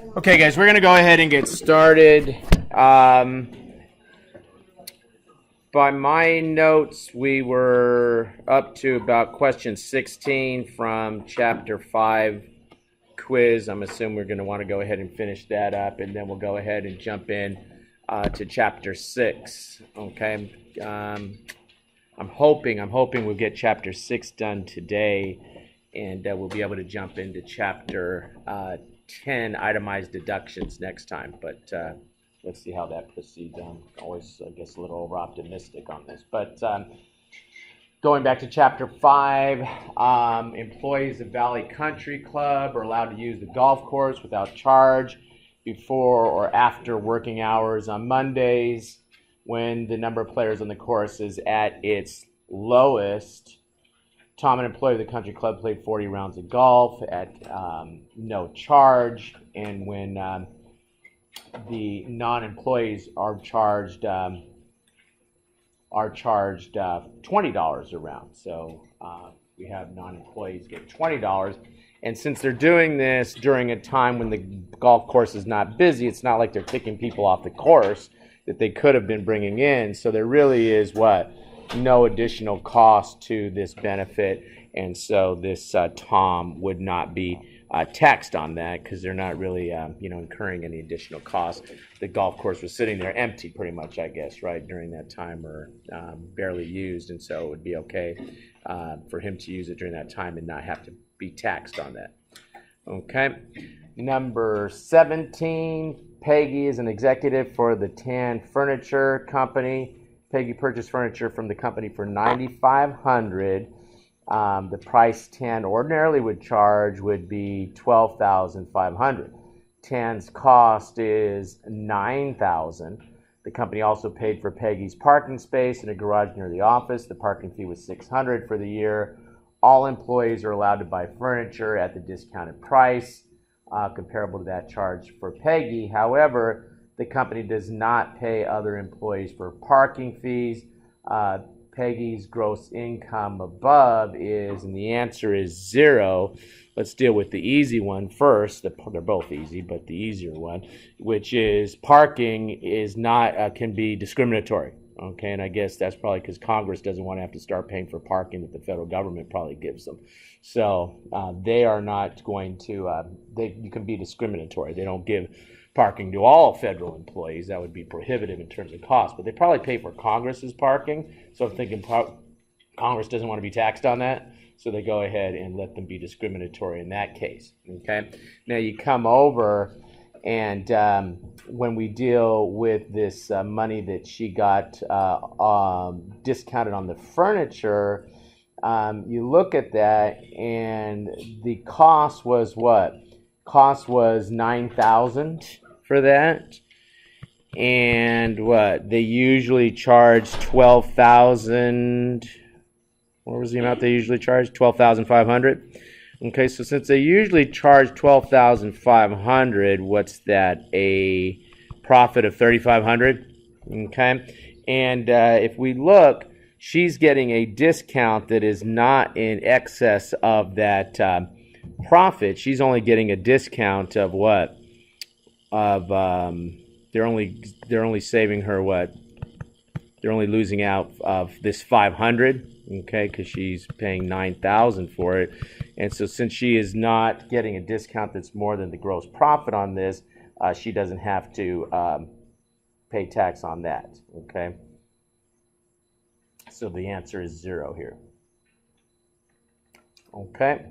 Okay, guys, we're going to go ahead and get started. By my notes, we were up to about question 16 from chapter 5 quiz. I'm assuming we're going to want to go ahead and finish that up, and then we'll go ahead and jump in to chapter 6. Okay. I'm hoping we'll get chapter 6 done today, and we'll be able to jump into chapter 10, itemized deductions, next time. But let's see how that proceeds. I'm always, I guess, a little over-optimistic on this. But going back to chapter 5, employees of Valley Country Club are allowed to use the golf course without charge before or after working hours on Mondays when the number of players on the course is at its lowest. Tom, an employee of the country club, played 40 rounds of golf at no charge, and when the non-employees are charged $20 a round. So we have non-employees get $20, and since they're doing this during a time when the golf course is not busy, it's not like they're kicking people off the course that they could have been bringing in. So there really is no additional cost to this benefit, and so this Tom would not be taxed on that because they're not really incurring any additional cost. The golf course was sitting there empty pretty much, I guess, right, during that time, or barely used, and so it would be okay for him to use it during that time and not have to be taxed on that. Okay. Number 17, Peggy is an executive for the Tan Furniture Company. Peggy purchased furniture from the company for $9,500. The price Tan ordinarily would charge would be $12,500. Tan's cost is $9,000. The company also paid for Peggy's parking space in a garage near the office. The parking fee was $600 for the year. All employees are allowed to buy furniture at the discounted price, comparable to that charge for Peggy. However, the company does not pay other employees for parking fees. Peggy's gross income above is, and the answer is 0. Let's deal with the easy one first. They're both easy, but the easier one, which is parking is not can be discriminatory. Okay, and I guess that's probably because Congress doesn't want to have to start paying for parking that the federal government probably gives them. So they are not going to. You can be discriminatory. They don't give parking to all federal employees. That would be prohibitive in terms of cost, but they probably pay for Congress's parking. So I'm thinking Congress doesn't want to be taxed on that, so they go ahead and let them be discriminatory in that case. Okay. Now you come over, and when we deal with this money that she got discounted on the furniture, you look at that, and the cost was what? Cost was $9,000 for that, and what they usually charge $12,000. What was the amount they usually charge? $12,500. Okay, so since they usually charge $12,500, what's that? A profit of $3,500. Okay, and if we look, she's getting a discount that is not in excess of that profit. She's only getting a discount of what? Of they're only saving her what? They're only losing out of this $500. Okay, because she's paying $9,000 for it, and so since she is not getting a discount that's more than the gross profit on this, she doesn't have to pay tax on that. Okay, so the answer is 0 here. Okay.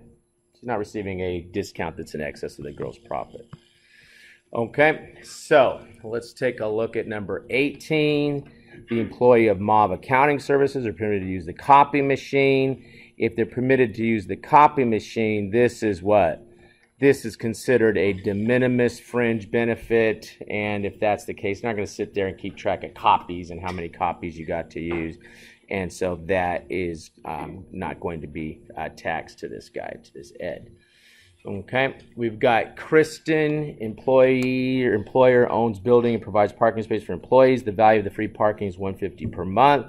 She's not receiving a discount that's in excess of the gross profit. Okay, so let's take a look at number 18. The employee of MOV Accounting Services are permitted to use the copy machine. If they're permitted to use the copy machine, this is what? This is considered a de minimis fringe benefit, and if that's the case, they're not going to sit there and keep track of copies and how many copies you got to use. And so that is not going to be taxed to this guy, to this Ed. Okay, we've got Kristen, employer owns building and provides parking space for employees. The value of the free parking is $150 per month.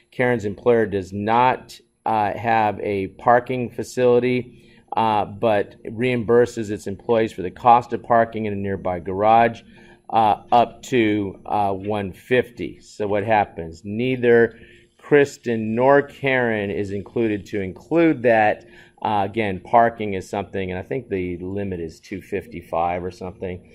Karen's employer does not have a parking facility. but reimburses its employees for the cost of parking in a nearby garage up to $150. So what happens? Neither Kristen nor Karen is included to include that. Again, parking is something, and I think the limit is $255 or something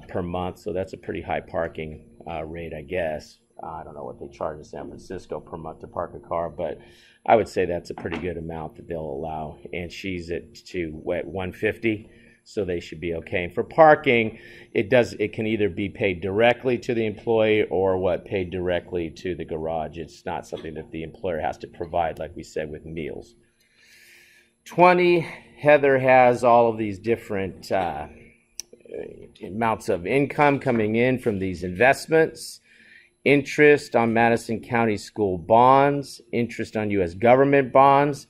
per month. So that's a pretty high parking rate, I guess. I don't know what they charge in San Francisco per month to park a car, but I would say that's a pretty good amount that they'll allow. And she's at $150, so they should be okay. And for parking, it can either be paid directly to the employee or paid directly to the garage. It's not something that the employer has to provide, like we said, with meals. 20, Heather has all of these different amounts of income coming in from these investments. Interest on Madison County school bonds, interest on U.S. government bonds,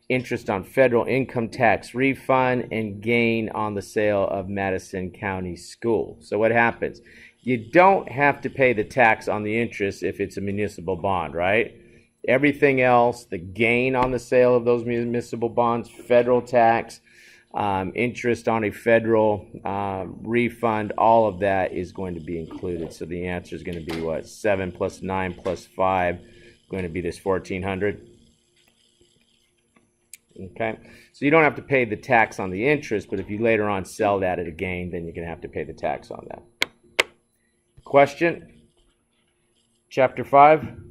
interest on federal income tax refund, and gain on the sale of Madison County school. So what happens? You don't have to pay the tax on the interest if it's a municipal bond, right? Everything else, the gain on the sale of those municipal bonds, federal tax, interest on a federal refund, all of that is going to be included. So the answer is going to be what? 7 plus 9 plus 5, going to be this 1,400. Okay, so you don't have to pay the tax on the interest, but if you later on sell that at a gain, then you're going to have to pay the tax on that. Question? Chapter 5?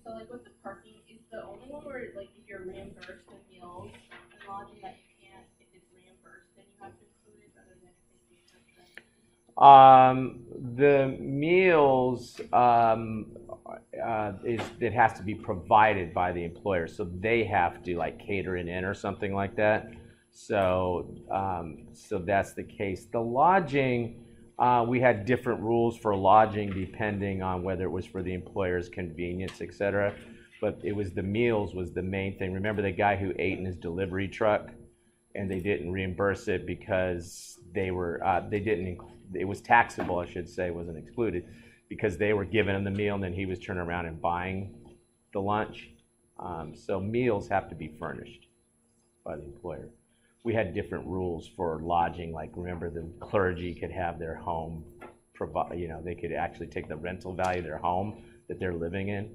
So like with the parking, is the only one where like if you're reimbursed in meals and lodging that you can't, if it's reimbursed, then you have to include it other than if it's The meals it has to be provided by the employer, so they have to like cater it in or something like that. So that's the case. The lodging, we had different rules for lodging depending on whether it was for the employer's convenience, etc. But it was the meals was the main thing. Remember the guy who ate in his delivery truck, and they didn't reimburse it because they didn't. It was taxable, I should say, wasn't excluded, because they were giving him the meal and then he was turning around and buying the lunch. So meals have to be furnished by the employer. We had different rules for lodging. Like remember, the clergy could have their home provide. They could actually take the rental value of their home that they're living in.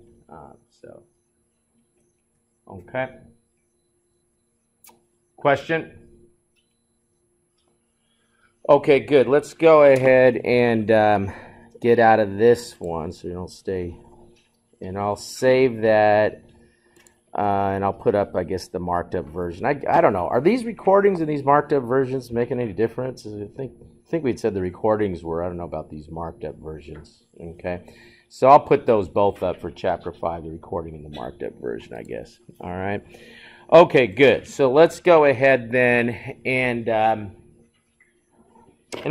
Okay. Question? Okay, good. Let's go ahead and get out of this one so you don't stay. And I'll save that. And I'll put up, I guess, the marked up version. I don't know. Are these recordings and these marked up versions making any difference? I think we'd said the recordings were. I don't know about these marked up versions. Okay. So I'll put those both up for Chapter 5, the recording and the marked up version, I guess. All right. Okay, good. So let's go ahead then and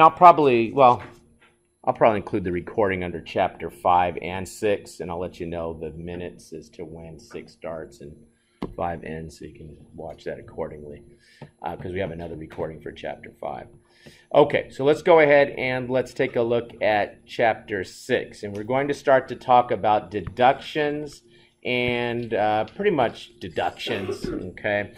I'll probably include the recording under Chapter 5 and 6, and I'll let you know the minutes as to when 6 starts and 5 ends, so you can watch that accordingly, because we have another recording for Chapter 5. Okay, so let's go ahead and let's take a look at Chapter 6, and we're going to start to talk about deductions and pretty much deductions, okay?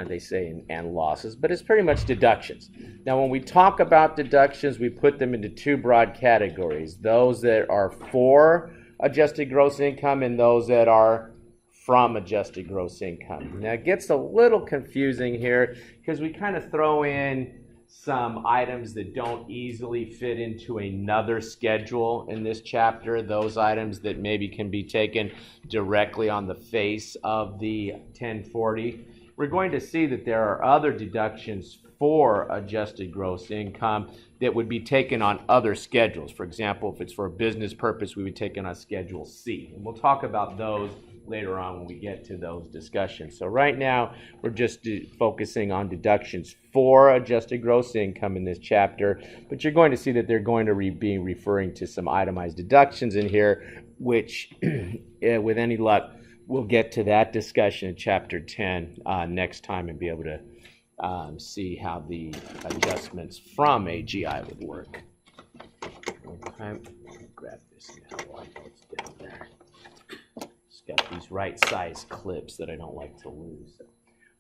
They say and losses, but it's pretty much deductions. Now, when we talk about deductions, we put them into 2 broad categories: those that are for adjusted gross income and those that are from adjusted gross income. Now, it gets a little confusing here because we kind of throw in some items that don't easily fit into another schedule in this chapter, those items that maybe can be taken directly on the face of the 1040. We're going to see that there are other deductions for adjusted gross income that would be taken on other schedules. For example, if it's for a business purpose, we would take it on Schedule C. And we'll talk about those later on when we get to those discussions. So right now, we're just focusing on deductions for adjusted gross income in this chapter. But you're going to see that they're going to be referring to some itemized deductions in here, which, with any luck, we'll get to that discussion in Chapter 10 next time and be able to see how the adjustments from AGI would work. Okay, grab this now while it's down there. It's got these right size clips that I don't like to lose.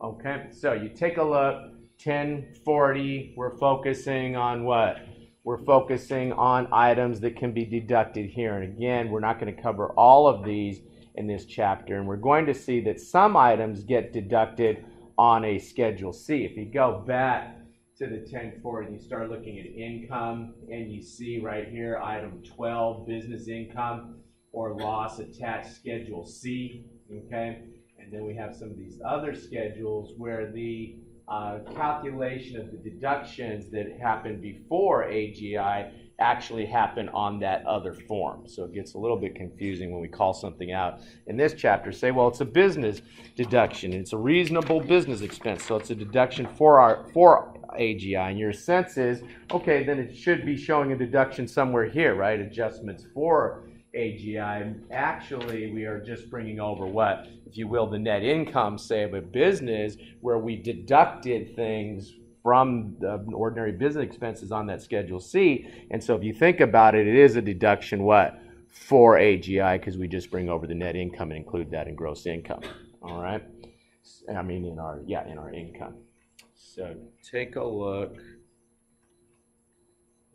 Okay, so you take a look, 1040, we're focusing on what? We're focusing on items that can be deducted here. And again, we're not going to cover all of these in this chapter. And we're going to see that some items get deducted on a Schedule C. If you go back to the 1040, you start looking at income, and you see right here, item 12, business income or loss attached Schedule C, okay? And then we have some of these other schedules where the calculation of the deductions that happen before AGI actually happen on that other form. So it gets a little bit confusing when we call something out in this chapter. Say, well, it's a business deduction. It's a reasonable business expense. So it's a deduction for AGI. And your sense is, okay, then it should be showing a deduction somewhere here, right? Adjustments for AGI. Actually, we are just bringing over what, if you will, the net income, say, of a business where we deducted things from the ordinary business expenses on that Schedule C. And so if you think about it, it is a deduction, what, for AGI, because we just bring over the net income and include that in gross income. All right? I mean, in our income. So take a look.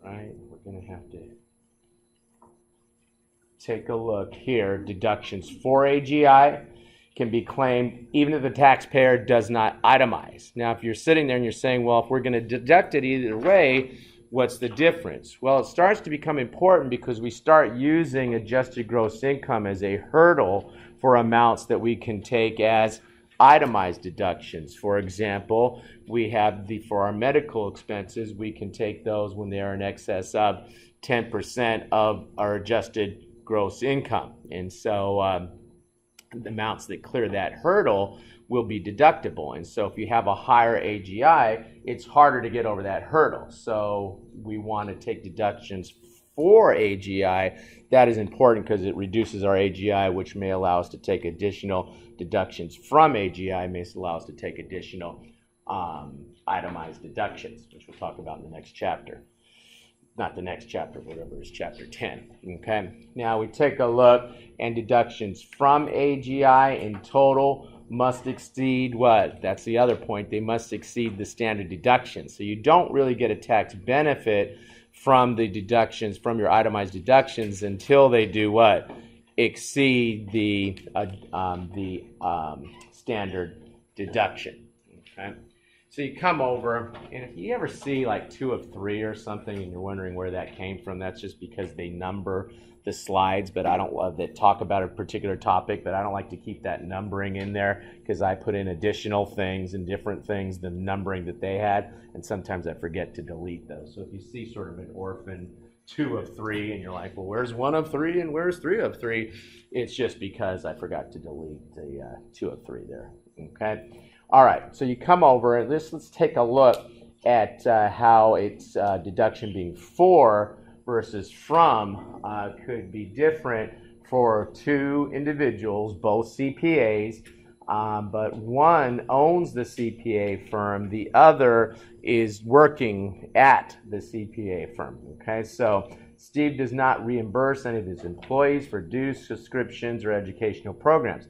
Right? We're going to have to take a look here. Deductions for AGI can be claimed even if the taxpayer does not itemize. Now, if you're sitting there and you're saying, well, if we're going to deduct it either way, what's the difference? Well, it starts to become important because we start using adjusted gross income as a hurdle for amounts that we can take as itemized deductions. For example, we have for our medical expenses, we can take those when they are in excess of 10% of our adjusted gross income. And so the amounts that clear that hurdle will be deductible. And so if you have a higher AGI, it's harder to get over that hurdle. So we want to take deductions for AGI. That is important because it reduces our AGI, which may allow us to take additional deductions from AGI, may allow us to take additional itemized deductions, which we'll talk about in the next chapter. Not the next chapter, whatever is chapter 10. Okay. Now we take a look, and deductions from AGI in total must exceed what? That's the other point. They must exceed the standard deduction. So you don't really get a tax benefit from the deductions, from your itemized deductions, until they do what? Exceed the standard deduction. Okay. So you come over, and if you ever see like 2 of 3 or something and you're wondering where that came from, that's just because they number the slides, but I don't love that talk about a particular topic, but I don't like to keep that numbering in there because I put in additional things and different things than numbering that they had, and sometimes I forget to delete those. So if you see sort of an orphan 2 of 3 and you're like, well, where's 1 of 3 and where's 3 of 3? It's just because I forgot to delete the 2 of 3 there. Okay. All right, so you come over, and let's take a look at how its deduction being for versus from could be different for 2 individuals, both CPAs, but one owns the CPA firm, the other is working at the CPA firm. Okay, so Steve does not reimburse any of his employees for dues, subscriptions, or educational programs.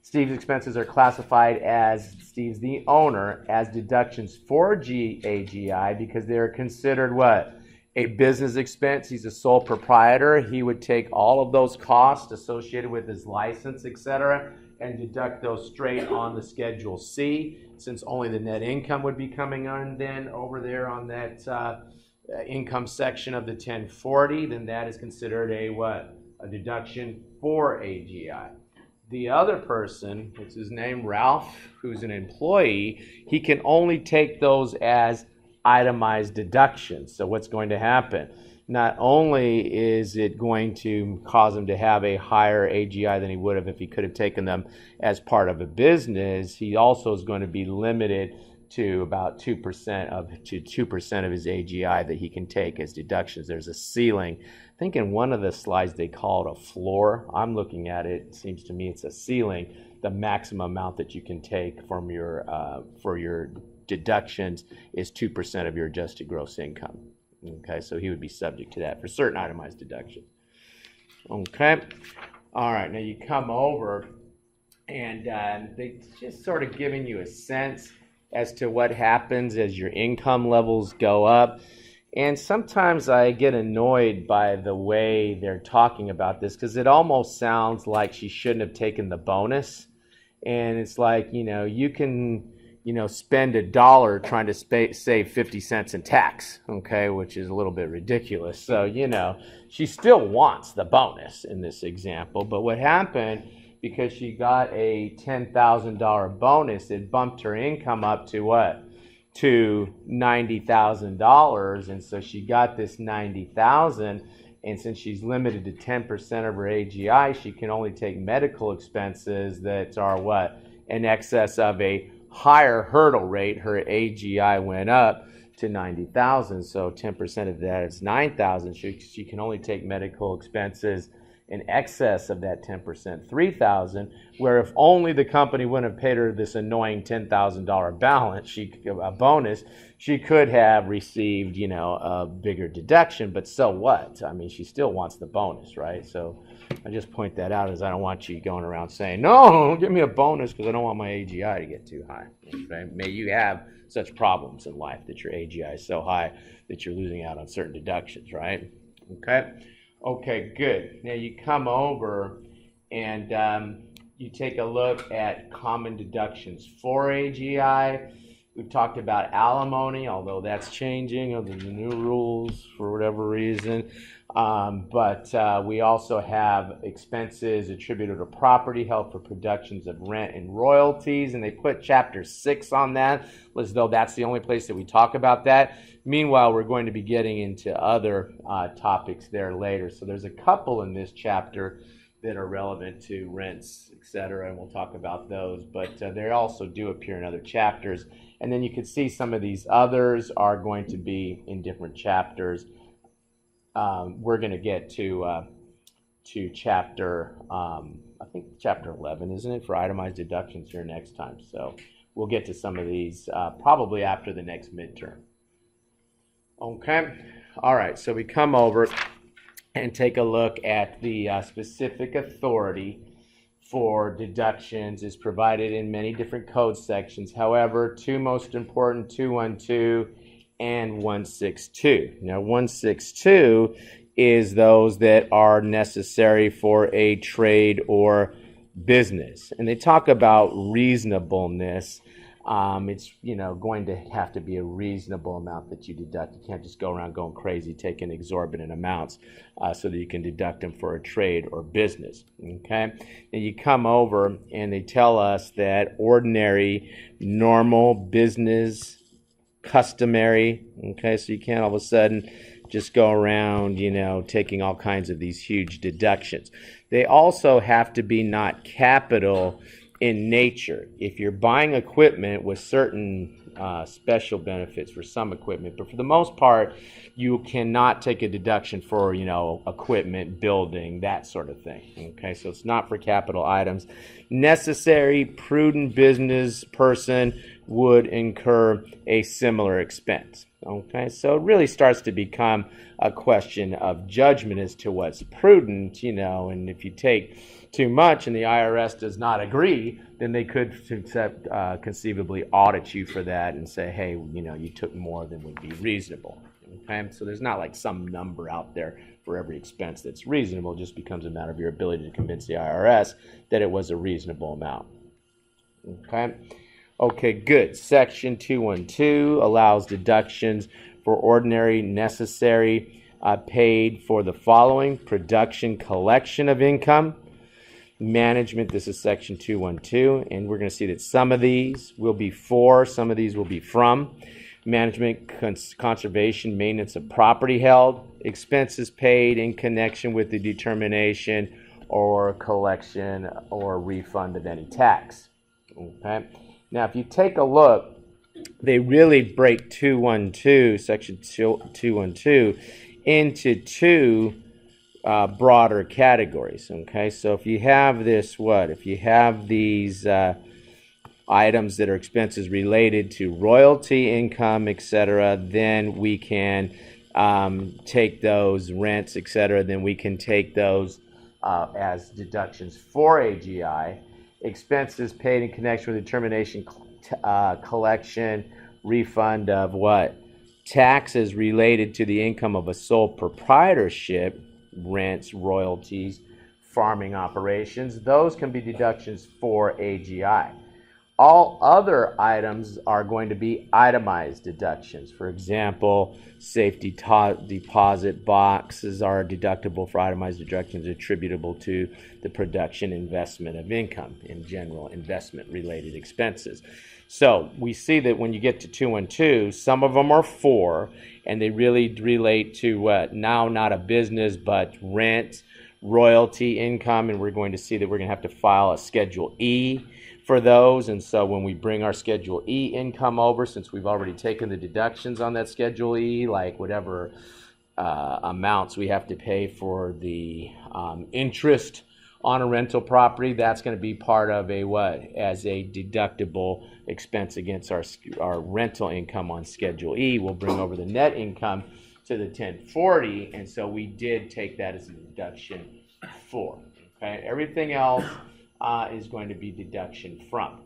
Steve's expenses are classified as, Steve's the owner, as deductions for AGI because they are considered what? A business expense. He's a sole proprietor. He would take all of those costs associated with his license, etc., and deduct those straight on the Schedule C, since only the net income would be coming on then over there on that income section of the 1040, then that is considered a what? A deduction for AGI. The other person, what's his name, Ralph, who's an employee, he can only take those as itemized deductions. So what's going to happen? Not only is it going to cause him to have a higher AGI than he would have if he could have taken them as part of a business, he also is going to be limited to about 2% of his AGI that he can take as deductions. There's a ceiling. I think in one of the slides they call it a floor. I'm looking at it. It seems to me it's a ceiling. The maximum amount that you can take from your for your deductions is 2% of your adjusted gross income. Okay, so he would be subject to that for certain itemized deductions. Okay, all right. Now you come over, and they just sort of giving you a sense as to what happens as your income levels go up. And sometimes I get annoyed by the way they're talking about this because it almost sounds like she shouldn't have taken the bonus. And it's like, you can, spend $1 trying to save 50 cents in tax, okay, which is a little bit ridiculous. So, she still wants the bonus in this example. But what happened, because she got a $10,000 bonus, it bumped her income up to what? To $90,000. And so she got this $90,000. And since she's limited to 10% of her AGI, she can only take medical expenses that are what? In excess of a higher hurdle rate. Her AGI went up to 90,000. So 10% of that is 9,000. She can only take medical expenses in excess of that 10%, 3,000, where if only the company wouldn't have paid her this annoying $10,000 balance, a bonus, she could have received, a bigger deduction, but so what? I mean, she still wants the bonus, right? So I just point that out as I don't want you going around saying, no, don't give me a bonus because I don't want my AGI to get too high. Okay? May you have such problems in life that your AGI is so high that you're losing out on certain deductions, right? Okay, good. Now you come over and you take a look at common deductions for AGI. We've talked about alimony, although that's changing under the new rules for whatever reason. But we also have expenses attributed to property held for productions of rent and royalties, and they put Chapter 6 on that as though that's the only place that we talk about that. Meanwhile, we're going to be getting into other topics there later. So there's a couple in this chapter that are relevant to rents, etc., and we'll talk about those. But they also do appear in other chapters. And then you can see some of these others are going to be in different chapters. We're going to get to chapter, I think chapter 11, isn't it, for itemized deductions here next time. So we'll get to some of these probably after the next midterm. Okay, all right, so we come over and take a look at the specific authority for deductions is provided in many different code sections. However, two most important, 212 and 162. Now, 162 is those that are necessary for a trade or business. And they talk about reasonableness. It's going to have to be a reasonable amount that you deduct. You can't just go around going crazy taking exorbitant amounts so that you can deduct them for a trade or business. Okay, and you come over and they tell us that ordinary, normal, business, customary. Okay, so you can't all of a sudden just go around, taking all kinds of these huge deductions. They also have to be not capital in nature. If you're buying equipment with certain special benefits for some equipment, but for the most part, you cannot take a deduction for, equipment, building, that sort of thing. Okay, so it's not for capital items. Necessary, prudent business person would incur a similar expense. Okay, so it really starts to become a question of judgment as to what's prudent, and if you take too much and the IRS does not agree, then they could conceivably audit you for that and say, hey, you took more than would be reasonable. Okay, so there's not like some number out there for every expense that's reasonable. It just becomes a matter of your ability to convince the IRS that it was a reasonable amount. Okay, good. Section 212 allows deductions for ordinary, necessary, paid for the following: production, collection of income, management. This is section 212, and we're going to see that some of these will be for, some of these will be from. Management, conservation, maintenance of property held, expenses paid in connection with the determination or collection or refund of any tax. Okay. Now, if you take a look, they really break 212, section 212, into two broader categories. Okay, so if you have this, if you have these items that are expenses related to royalty, income, etc., then we can take those rents, etc., then we can take those as deductions for AGI. expenses paid in connection with the termination, collection, refund of what? Taxes related to the income of a sole proprietorship, rents, royalties, farming operations. Those can be deductions for AGI. All other items are going to be itemized deductions. For example, safety deposit boxes are deductible for itemized deductions attributable to the production investment of income in general investment related expenses. So we see that when you get to 2 and 2, some of them are 4, and they really relate to what? Now not a business, but rent, royalty income, and we're going to see that we're going to have to file a Schedule E for those. And so when we bring our Schedule E income over, since we've already taken the deductions on that Schedule E, like whatever amounts we have to pay for the interest on a rental property, that's going to be part of a what? As a deductible expense against our rental income on Schedule E. We'll bring over the net income to the 1040, and so we did take that as a deduction for. Okay, everything else is going to be deduction from.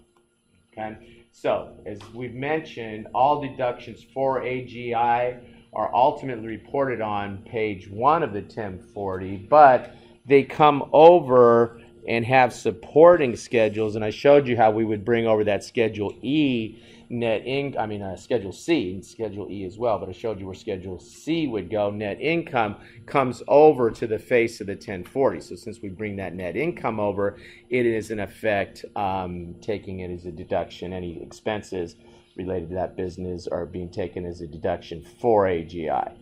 Okay, so as we've mentioned, all deductions for AGI are ultimately reported on page 1 of the 1040, but they come over and have supporting schedules, and I showed you how we would bring over that Schedule E Schedule C and Schedule E as well, but I showed you where Schedule C would go. Net income comes over to the face of the 1040. So since we bring that net income over, it is in effect taking it as a deduction. Any expenses related to that business are being taken as a deduction for AGI.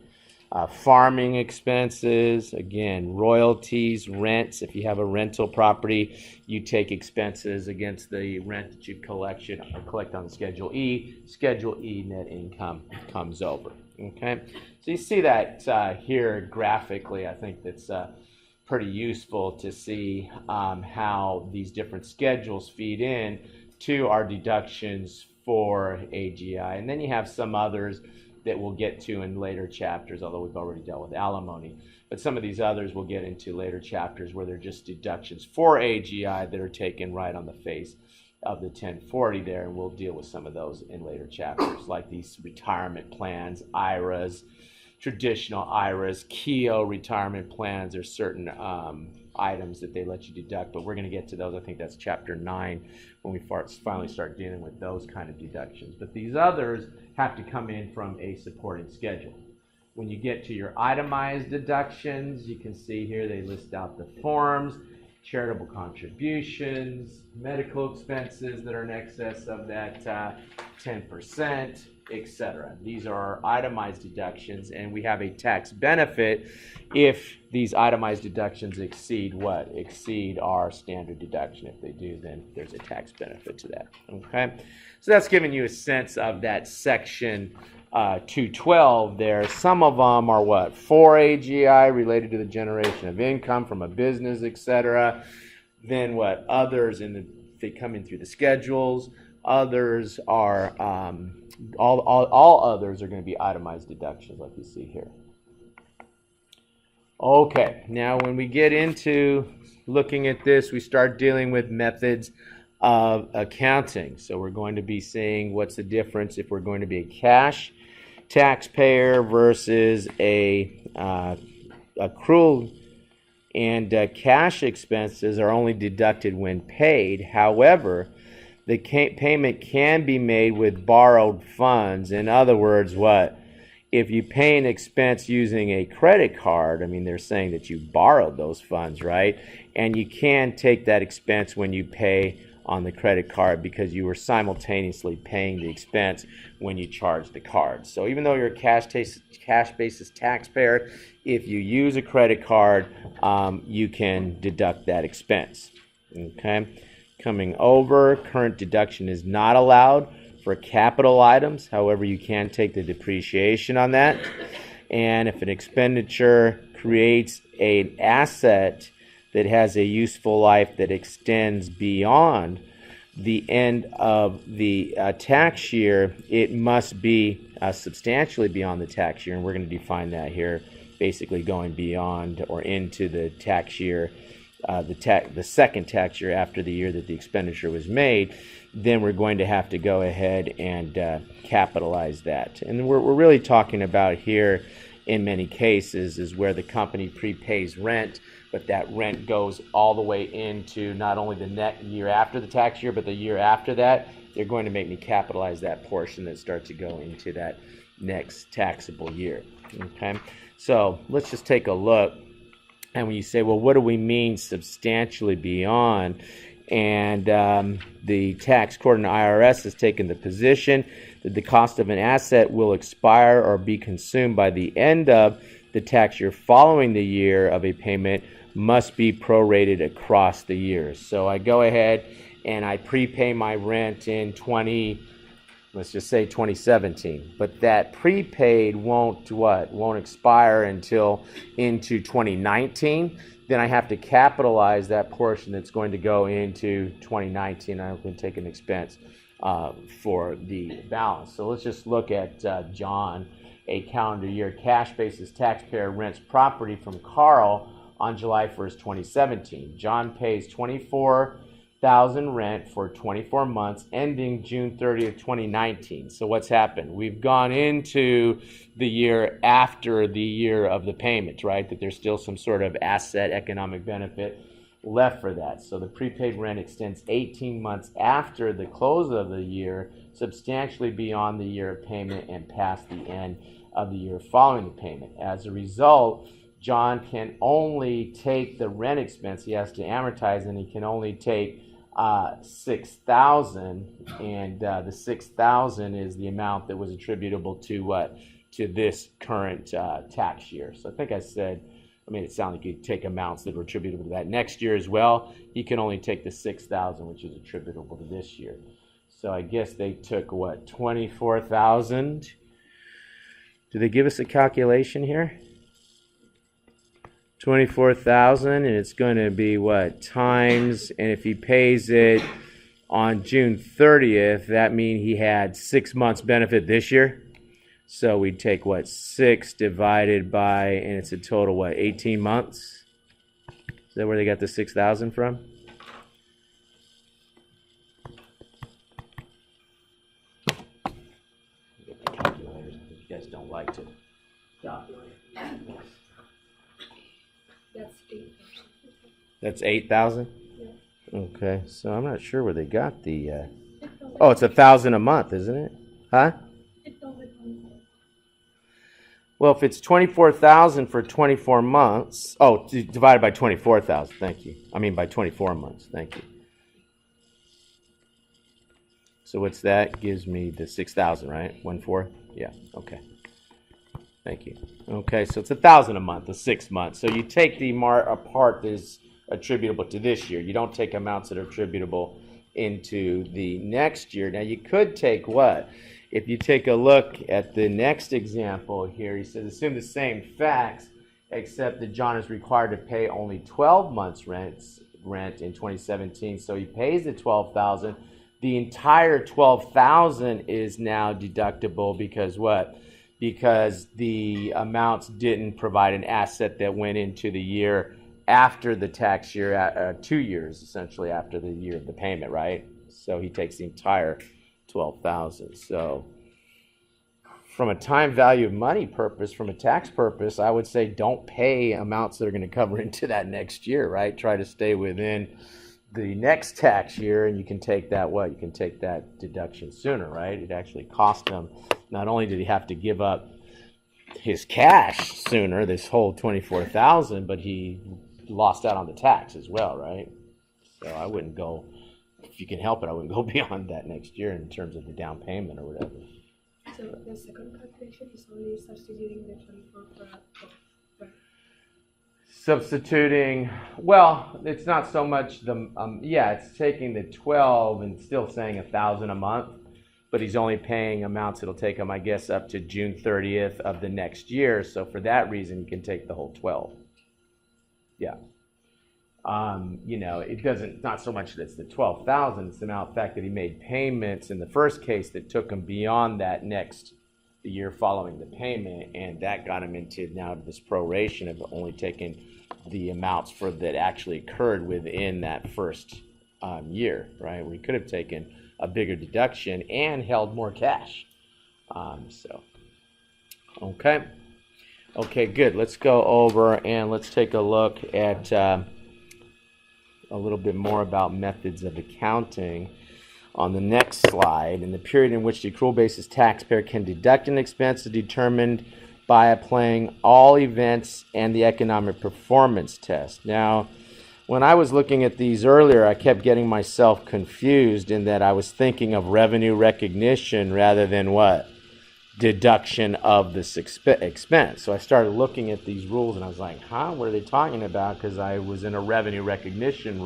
Farming expenses, again, royalties, rents. If you have a rental property, you take expenses against the rent that you collect on Schedule E. Schedule E net income comes over. Okay, so you see that here graphically. I think that's pretty useful to see how these different schedules feed in to our deductions for AGI. And then you have some others that we'll get to in later chapters, although we've already dealt with alimony. But some of these others we'll get into later chapters where they're just deductions for AGI that are taken right on the face of the 1040 there, and we'll deal with some of those in later chapters, like these retirement plans, IRAs, traditional IRAs, KEO retirement plans. There's certain items that they let you deduct, but we're going to get to those. I think that's chapter 9 when we finally start dealing with those kind of deductions. But these others have to come in from a supporting schedule. When you get to your itemized deductions, you can see here they list out the forms, charitable contributions, medical expenses that are in excess of that 10%, etc. These are itemized deductions, and we have a tax benefit if these itemized deductions exceed what? Exceed our standard deduction. If they do, then there's a tax benefit to that. Okay, so that's giving you a sense of that section 212 there. Some of them are what? For AGI, related to the generation of income from a business, etc. Then what? Others, they come in through the schedules. Others are, all others are going to be itemized deductions like you see here. Okay, now when we get into looking at this, we start dealing with methods of accounting. So we're going to be seeing what's the difference if we're going to be a cash taxpayer versus a accrual. And cash expenses are only deducted when paid. However, the payment can be made with borrowed funds. In other words, what? If you pay an expense using a credit card, I mean, they're saying that you borrowed those funds, right? And you can take that expense when you pay on the credit card because you were simultaneously paying the expense when you charge the card. So even though you're a cash basis taxpayer, if you use a credit card, you can deduct that expense. Okay. Coming over, current deduction is not allowed for capital items. However, you can take the depreciation on that. And if an expenditure creates an asset that has a useful life that extends beyond the end of the tax year, it must be substantially beyond the tax year. And we're going to define that here, basically going beyond or into the tax year the second tax year after the year that the expenditure was made, then we're going to have to go ahead and capitalize that. And we're really talking about here, in many cases, is where the company prepays rent, but that rent goes all the way into not only the net year after the tax year, but the year after that. They're going to make me capitalize that portion that starts to go into that next taxable year. Okay, so let's just take a look. And when you say, well, what do we mean substantially beyond? And the tax court and the IRS has taken the position that the cost of an asset will expire or be consumed by the end of the tax year following the year of a payment must be prorated across the years. So I go ahead and I prepay my rent in let's just say 2017, but that prepaid won't expire until into 2019. Then I have to capitalize that portion that's going to go into 2019. I can take an expense for the balance. So let's just look at John, a calendar year cash basis taxpayer rents property from Carl on July 1st, 2017. John pays $24,000 rent for 24 months ending June 30th, 2019. So what's happened? We've gone into the year after the year of the payment, right? That there's still some sort of asset economic benefit left for that. So the prepaid rent extends 18 months after the close of the year, substantially beyond the year of payment and past the end of the year following the payment. As a result, John can only take the rent expense he has to amortize, and he can only take $6,000, and the $6,000 is the amount that was attributable to what? To this current tax year. So I think I made it sound like you take amounts that were attributable to that next year as well. He can only take the $6,000, which is attributable to this year. So I guess they took what? 24,000. Do they give us a calculation here? 24,000, and it's going to be what? Times, and if he pays it on June 30th, that means he had 6 months benefit this year. So we'd take what? 6 divided by, and it's a total what? 18 months? Is that where they got the 6,000 from? Get the calculators. You guys don't like to calculate. That's 8,000? Yeah. Okay, so I'm not sure where they got the oh, it's 1,000 a month, isn't it? Huh? Well, if it's 24,000 for 24 months, divided by 24,000, thank you. I mean by 24 months, thank you. So what's that? Gives me the 6,000, right? 1/4? Yeah, okay. Thank you. Okay, so it's 1,000 a month, the 6 months. So you take the part that is attributable to this year. You don't take amounts that are attributable into the next year. Now you could take what? If you take a look at the next example here, he says, assume the same facts, except that John is required to pay only 12 months rent in 2017. So he pays the 12,000. The entire 12,000 is now deductible because what? Because the amounts didn't provide an asset that went into the year after the tax year, 2 years essentially after the year of the payment, right? So he takes the entire 12,000. So from a time value of money purpose, from a tax purpose, I would say don't pay amounts that are going to cover into that next year, right? Try to stay within the next tax year, and you can take that you can take that deduction sooner, right? It actually cost him, not only did he have to give up his cash sooner, this whole 24,000, but he lost out on the tax as well, right? So I wouldn't go, if you can help it, I wouldn't go beyond that next year in terms of the down payment or whatever. So the second calculation is only substituting the 24 for 12. Substituting, well, it's not so much the, it's taking the 12 and still saying 1,000 a month, but he's only paying amounts that'll take him, I guess, up to June 30th of the next year. So for that reason, you can take the whole 12. Yeah. It doesn't, not so much that it's the 12,000, it's the fact that he made payments in the first case that took him beyond that next the year following the payment, and that got him into now this proration of only taking the amounts for that actually occurred within that first year, right? We could have taken a bigger deduction and held more cash. Okay. Okay, good. Let's go over and let's take a look at a little bit more about methods of accounting on the next slide. In the period in which the accrual basis taxpayer can deduct an expense is determined by applying all events and the economic performance test. Now, when I was looking at these earlier, I kept getting myself confused in that I was thinking of revenue recognition rather than what? Deduction of this expense. So I started looking at these rules and I was like, what are they talking about? Because I was in a revenue recognition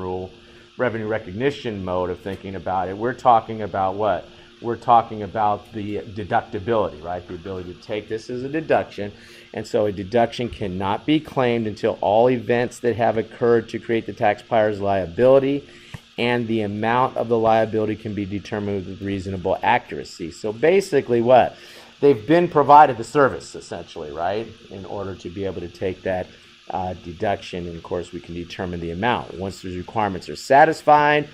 mode of thinking about it. We're talking about what? We're talking about the deductibility, right? The ability to take this as a deduction. And so a deduction cannot be claimed until all events that have occurred to create the taxpayer's liability and the amount of the liability can be determined with reasonable accuracy. So basically what? They've been provided the service, essentially, right, in order to be able to take that deduction. And, of course, we can determine the amount. Once those requirements are satisfied,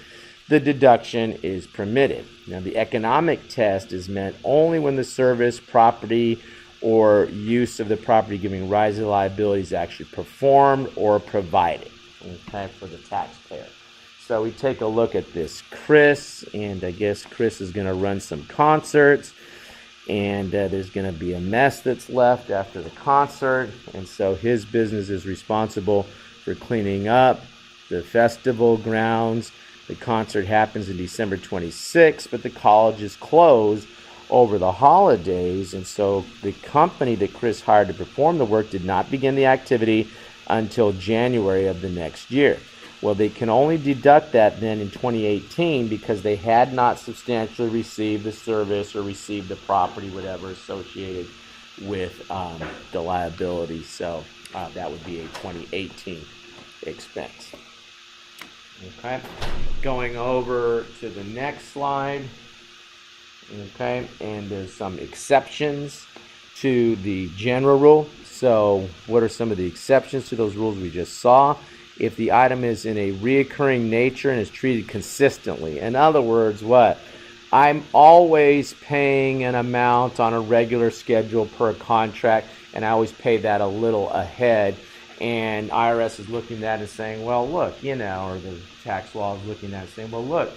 the deduction is permitted. Now, the economic test is meant only when the service, property, or use of the property giving rise to liability is actually performed or provided, okay, for the taxpayer. So we take a look at this Chris, and I guess Chris is going to run some concerts. And there's going to be a mess that's left after the concert, and so his business is responsible for cleaning up the festival grounds. The concert happens in December 26th, but the college is closed over the holidays, and so the company that Chris hired to perform the work did not begin the activity until January of the next year. Well, they can only deduct that then in 2018 because they had not substantially received the service or received the property, whatever, associated with the liability. So that would be a 2018 expense. Okay, going over to the next slide. Okay, and there's some exceptions to the general rule. So what are some of the exceptions to those rules we just saw? If the item is in a reoccurring nature and is treated consistently. In other words, what? I'm always paying an amount on a regular schedule per contract, and I always pay that a little ahead. And IRS is looking at that and saying, well, look, or the tax law is looking at it and saying, well, look,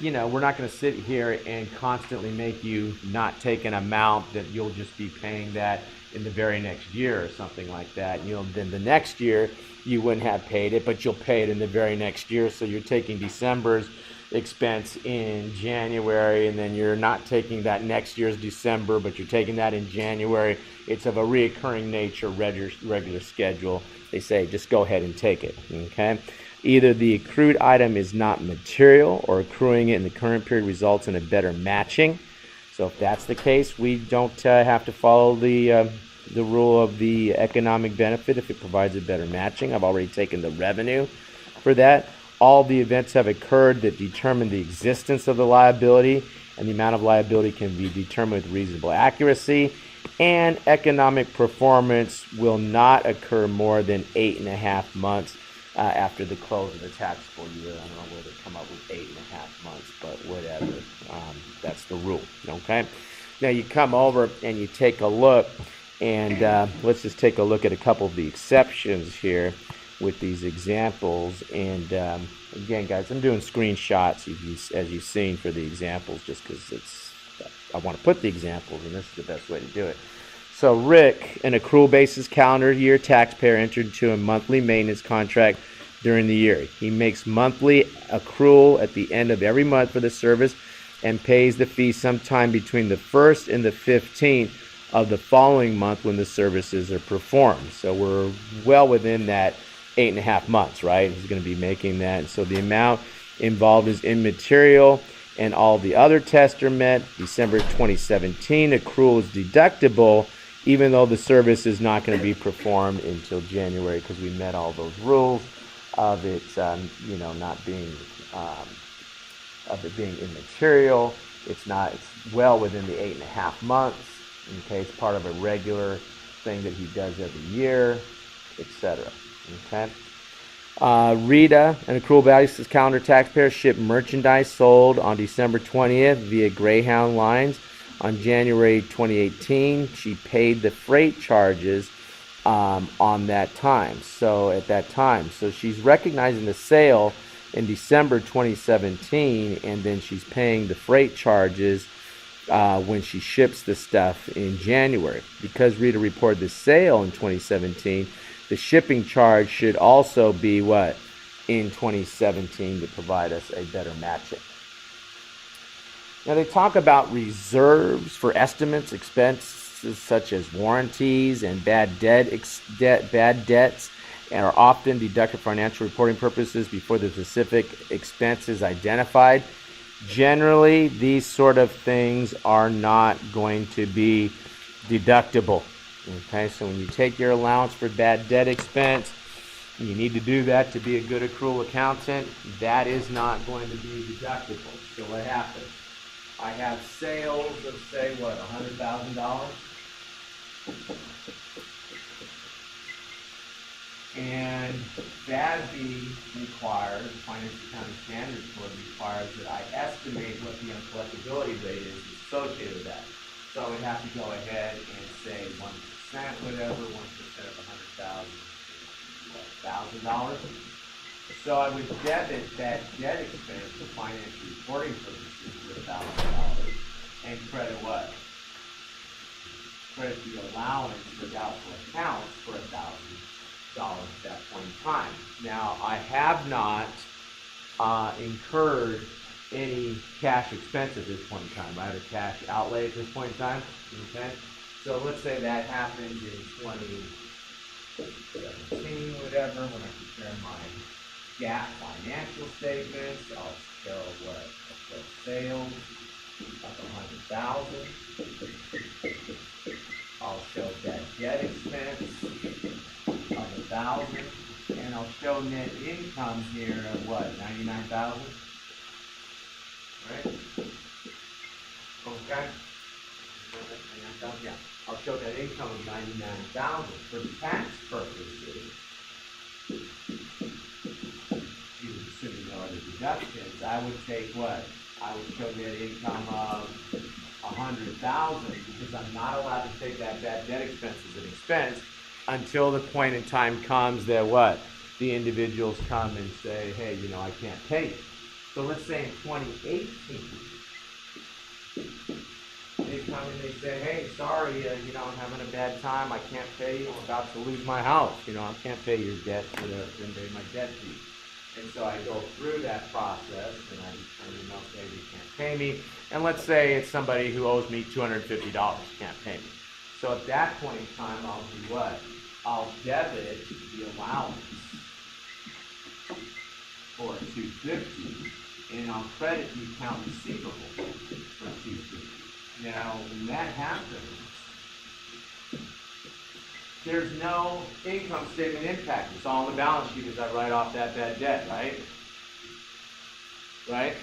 we're not going to sit here and constantly make you not take an amount that you'll just be paying that in the very next year or something like that. Then the next year you wouldn't have paid it, but you'll pay it in the very next year. So you're taking December's expense in January, and then you're not taking that next year's December, but you're taking that in January. It's of a reoccurring nature, regular schedule. They say just go ahead and take it. Okay. Either the accrued item is not material or accruing it in the current period results in a better matching. So if that's the case, we don't have to follow the rule of the economic benefit if it provides a better matching. I've already taken the revenue for that. All the events have occurred that determine the existence of the liability, and the amount of liability can be determined with reasonable accuracy. And economic performance will not occur more than 8.5 months after the close of the taxable year. I don't know where they come up with 8.5 months, but whatever. That's the rule. Okay. Now you come over and you take a look, and let's just take a look at a couple of the exceptions here with these examples. And again, guys, I'm doing screenshots as you've seen for the examples, just because I want to put the examples, and this is the best way to do it. So Rick, an accrual basis calendar year taxpayer, entered into a monthly maintenance contract during the year. He makes monthly accrual at the end of every month for the service and pays the fee sometime between the 1st and the 15th of the following month when the services are performed. So we're well within that 8.5 months, right? He's going to be making that. And so the amount involved is immaterial, and all the other tests are met. December 2017, accrual is deductible, even though the service is not going to be performed until January, because we met all those rules of it, not being, of it being immaterial. It's well within the 8.5 months. Okay, it's part of a regular thing that he does every year, etc. Okay. Rita, an accrual basis calendar taxpayer, shipped merchandise sold on December 20th via Greyhound lines. On January 2018, she paid the freight charges on that time. So at that time, so she's recognizing the sale in December 2017, and then she's paying the freight charges when she ships the stuff in January. Because Rita reported the sale in 2017, the shipping charge should also be what? In 2017 to provide us a better matching. Now they talk about reserves for estimates, expenses such as warranties and bad debts, and are often deducted for financial reporting purposes before the specific expense is identified. Generally, these sort of things are not going to be deductible. Okay, so when you take your allowance for bad debt expense, you need to do that to be a good accrual accountant. That is not going to be deductible. So what happens? I have sales of, say, what, $100,000? And FASB requires, the Financial Accounting Standards Board requires that I estimate what the uncollectability rate is associated with that. So I would have to go ahead and say 1%, whatever, 1% of $100,000. So I would debit that debt expense for financial reporting purposes with $1,000 and credit what? Credit the allowance for doubtful accounts for $1,000 at that point in time. Now, I have not incurred any cash expense at this point in time, right? Or cash outlay at this point in time. Okay? So let's say that happens in 2017, whatever, when I prepare my GAAP financial statements. I'll show what? I'll show sales of 100,000. I'll show that debt expense of 1,000, and I'll show net income here of what? 99,000. Right? Okay. Yeah. I'll show that income of 99,000 for tax purposes. Assuming no other deductions, I would take what? I would show net income of 100,000 because I'm not allowed to take that bad debt expense as an expense until the point in time comes that what? The individuals come and say, hey, you know, I can't pay you. So let's say in 2018, they come and they say, hey, sorry, you know, I'm having a bad time. I can't pay you. I'm about to lose my house. You know, I can't pay your debt for my debt fee. And so I go through that process and I determine, okay, you can't pay me. And let's say it's somebody who owes me $250, can't pay me. So at that point in time, I'll do what? I'll debit the allowance for $250, and I'll credit the account receivable for $250. Now, when that happens, there's no income statement impact. It's all on the balance sheet as I write off that bad debt, right? Right?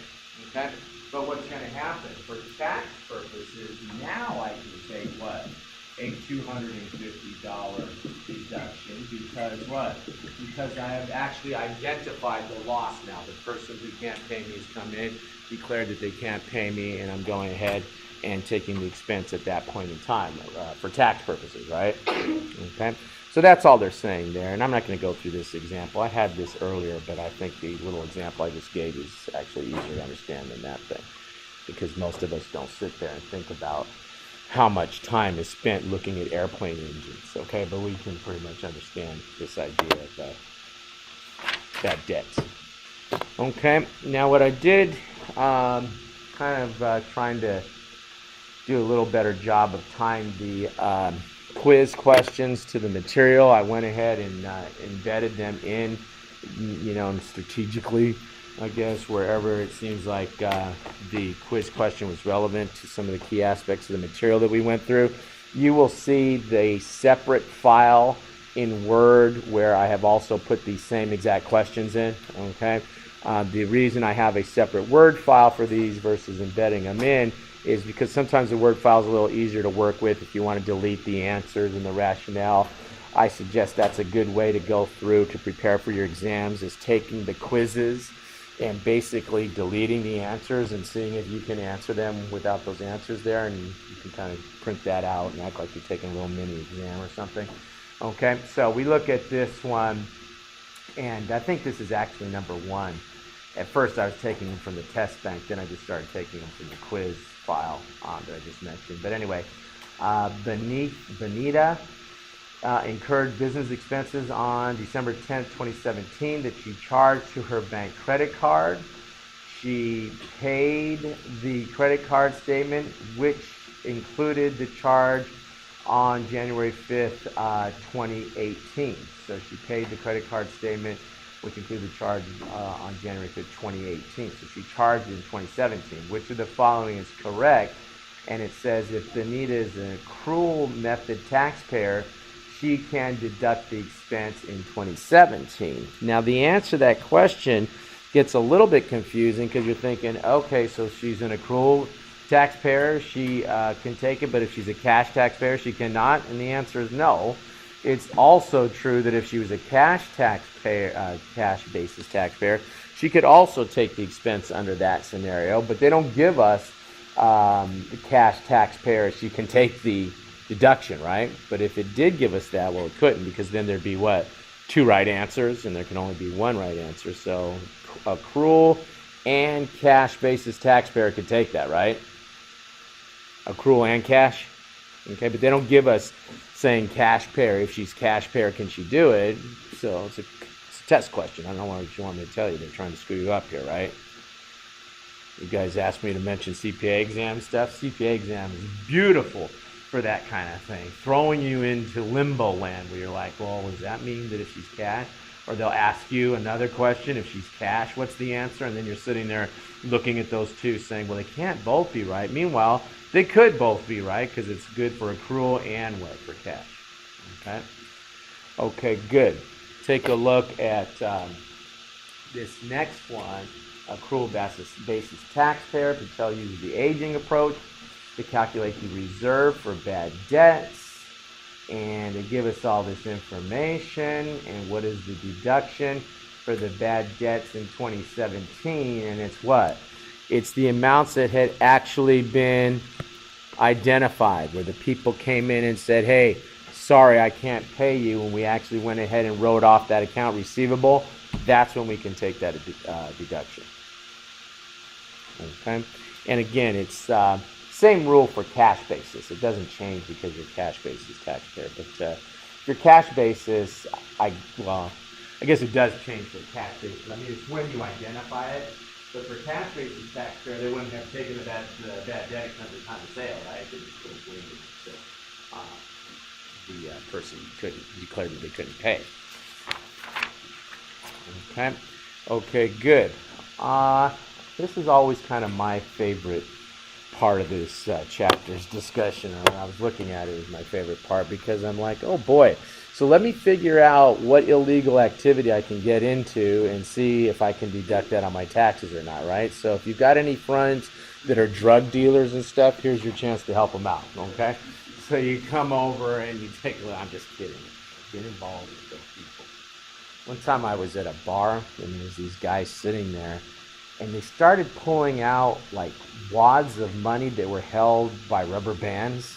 Okay? But what's going to happen? For tax purposes, now I can take what? A $250 deduction because what? Because I have actually identified the loss now. The person who can't pay me has come in, declared that they can't pay me, and I'm going ahead and taking the expense at that point in time for tax purposes, right? Okay? So that's all they're saying there, and I'm not going to go through this example. I had this earlier, but I think the little example I just gave is actually easier to understand than that thing, because most of us don't sit there and think about how much time is spent looking at airplane engines, okay? But we can pretty much understand this idea of bad debts. Okay, now what I did, kind of trying to do a little better job of tying the quiz questions to the material. I went ahead and embedded them in, you know, strategically, I guess, wherever it seems like the quiz question was relevant to some of the key aspects of the material that we went through. You will see the separate file in Word where I have also put the same exact questions in, okay? The reason I have a separate Word file for these versus embedding them in is because sometimes the Word file is a little easier to work with if you want to delete the answers and the rationale. I suggest that's a good way to go through to prepare for your exams, is taking the quizzes and basically deleting the answers and seeing if you can answer them without those answers there, and you can kind of print that out and act like you're taking a little mini exam or something. Okay, so we look at this one, and I think this is actually number 1. At first I was taking them from the test bank, then I just started taking them from the quiz file that I just mentioned. But anyway, Benita incurred business expenses on December 10th, 2017 that she charged to her bank credit card. She paid the credit card statement, which included the charge on January 5th, 2018. So she paid the credit card statement, which included the charge on January 5th, 2018. So she charged it in 2017. Which of the following is correct? And it says if Benita is an accrual method taxpayer, she can deduct the expense in 2017. Now, the answer to that question gets a little bit confusing because you're thinking, okay, so she's an accrual taxpayer, she can take it, but if she's a cash taxpayer, she cannot? And the answer is no. It's also true that if she was a cash taxpayer, cash basis taxpayer, she could also take the expense under that scenario, but they don't give us the cash taxpayer, she can take the deduction, right? But if it did give us that, well, it couldn't, because then there'd be what? 2 right answers, and there can only be 1 right answer. So accrual and cash basis taxpayer could take that, right? Accrual and cash. Okay, but they don't give us saying cash payer. If she's cash payer, can she do it? So it's a test question. I don't know what you want me to tell you. They're trying to screw you up here, right? You guys asked me to mention CPA exam stuff. CPA exam is beautiful for that kind of thing, throwing you into limbo land where you're like, well, does that mean that if she's cash? Or they'll ask you another question, if she's cash, what's the answer? And then you're sitting there looking at those two saying, well, they can't both be right. Meanwhile, they could both be right because it's good for accrual and what? For cash. Okay? Okay, good. Take a look at this next one, accrual basis taxpayer, to tell you the aging approach, to calculate the reserve for bad debts, and to give us all this information, and what is the deduction for the bad debts in 2017, and it's what? It's the amounts that had actually been identified, where the people came in and said, hey, sorry, I can't pay you, and we actually went ahead and wrote off that account receivable. That's when we can take that deduction. Okay? And again, it's same rule for cash basis. It doesn't change because you're cash basis taxpayer. But if you're cash basis, I guess it does change for cash basis. I mean, it's when you identify it. But for cash basis taxpayer, they wouldn't have taken the bad debt at the time of sale, right? They just couldn't believe it. So the person couldn't declare that they couldn't pay. Okay. Okay. Good. This is always kind of my favorite part of this chapter's discussion. When I was looking at it, it was my favorite part because I'm like, oh boy. So let me figure out what illegal activity I can get into and see if I can deduct that on my taxes or not, right? So if you've got any friends that are drug dealers and stuff, here's your chance to help them out, okay? So you come over and you take, well, I'm just kidding. Get involved with those people. One time I was at a bar and there was these guys sitting there and they started pulling out like wads of money that were held by rubber bands.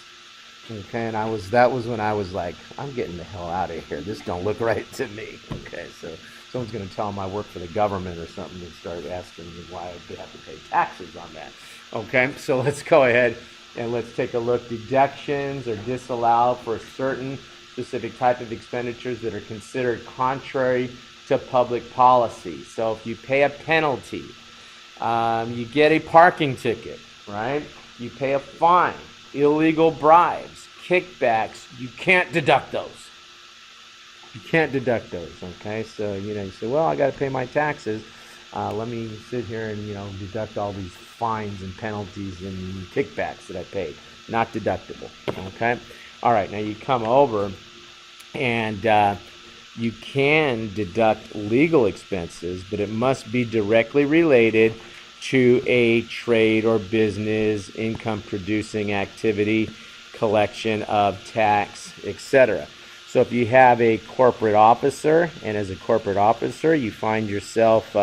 Okay, and that was when I was like, I'm getting the hell out of here. This don't look right to me. Okay, so someone's going to tell them I work for the government or something and start asking me why I have to pay taxes on that. Okay, so let's go ahead and let's take a look. Deductions are disallowed for certain specific type of expenditures that are considered contrary to public policy. So if you pay a penalty, you get a parking ticket, right? You pay a fine, illegal bribes, kickbacks, you can't deduct those. You can't deduct those, okay? So, you say, well, I got to pay my taxes. Let me sit here and, deduct all these fines and penalties and kickbacks that I paid. Not deductible, okay? All right, now you come over and you can deduct legal expenses, but it must be directly related to a trade or business, income producing activity, collection of tax, etc. So if you have a corporate officer, and as a corporate officer you find yourself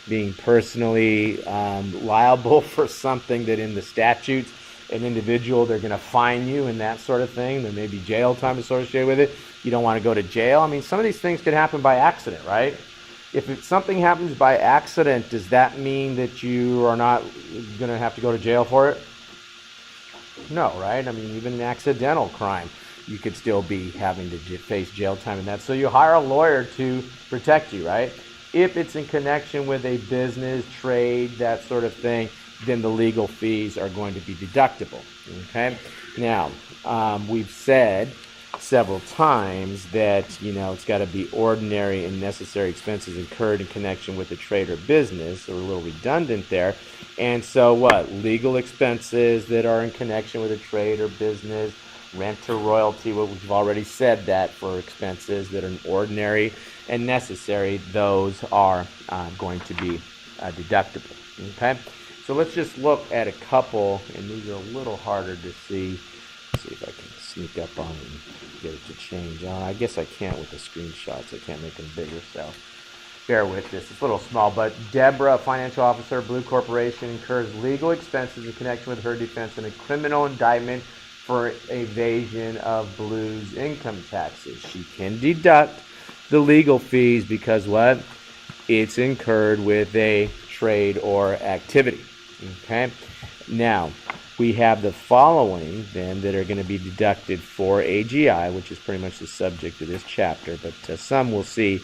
being personally liable for something that in the statutes, an individual, they're going to fine you and that sort of thing. There may be jail time associated with it. You don't want to go to jail. I mean, some of these things could happen by accident, right? If something happens by accident, does that mean that you are not going to have to go to jail for it? No, right? I mean, even an accidental crime, you could still be having to face jail time and that. So you hire a lawyer to protect you, right? If it's in connection with a business, trade, that sort of thing, then the legal fees are going to be deductible, okay? Now, we've said several times that, it's got to be ordinary and necessary expenses incurred in connection with a trade or business. So we're a little redundant there. And so what? Legal expenses that are in connection with a trade or business, rent or royalty, what we've already said that for expenses that are ordinary and necessary, those are going to be deductible, okay? So let's just look at a couple, and these are a little harder to see. Let's see if I can sneak up on it and get it to change. I guess I can't with the screenshots. I can't make them bigger, so bear with this. It's a little small, but Deborah, a financial officer, Blue Corporation, incurs legal expenses in connection with her defense in a criminal indictment for evasion of Blue's income taxes. She can deduct the legal fees because what? It's incurred with a trade or activity. Okay, now we have the following then that are going to be deducted for AGI, which is pretty much the subject of this chapter, but some we'll see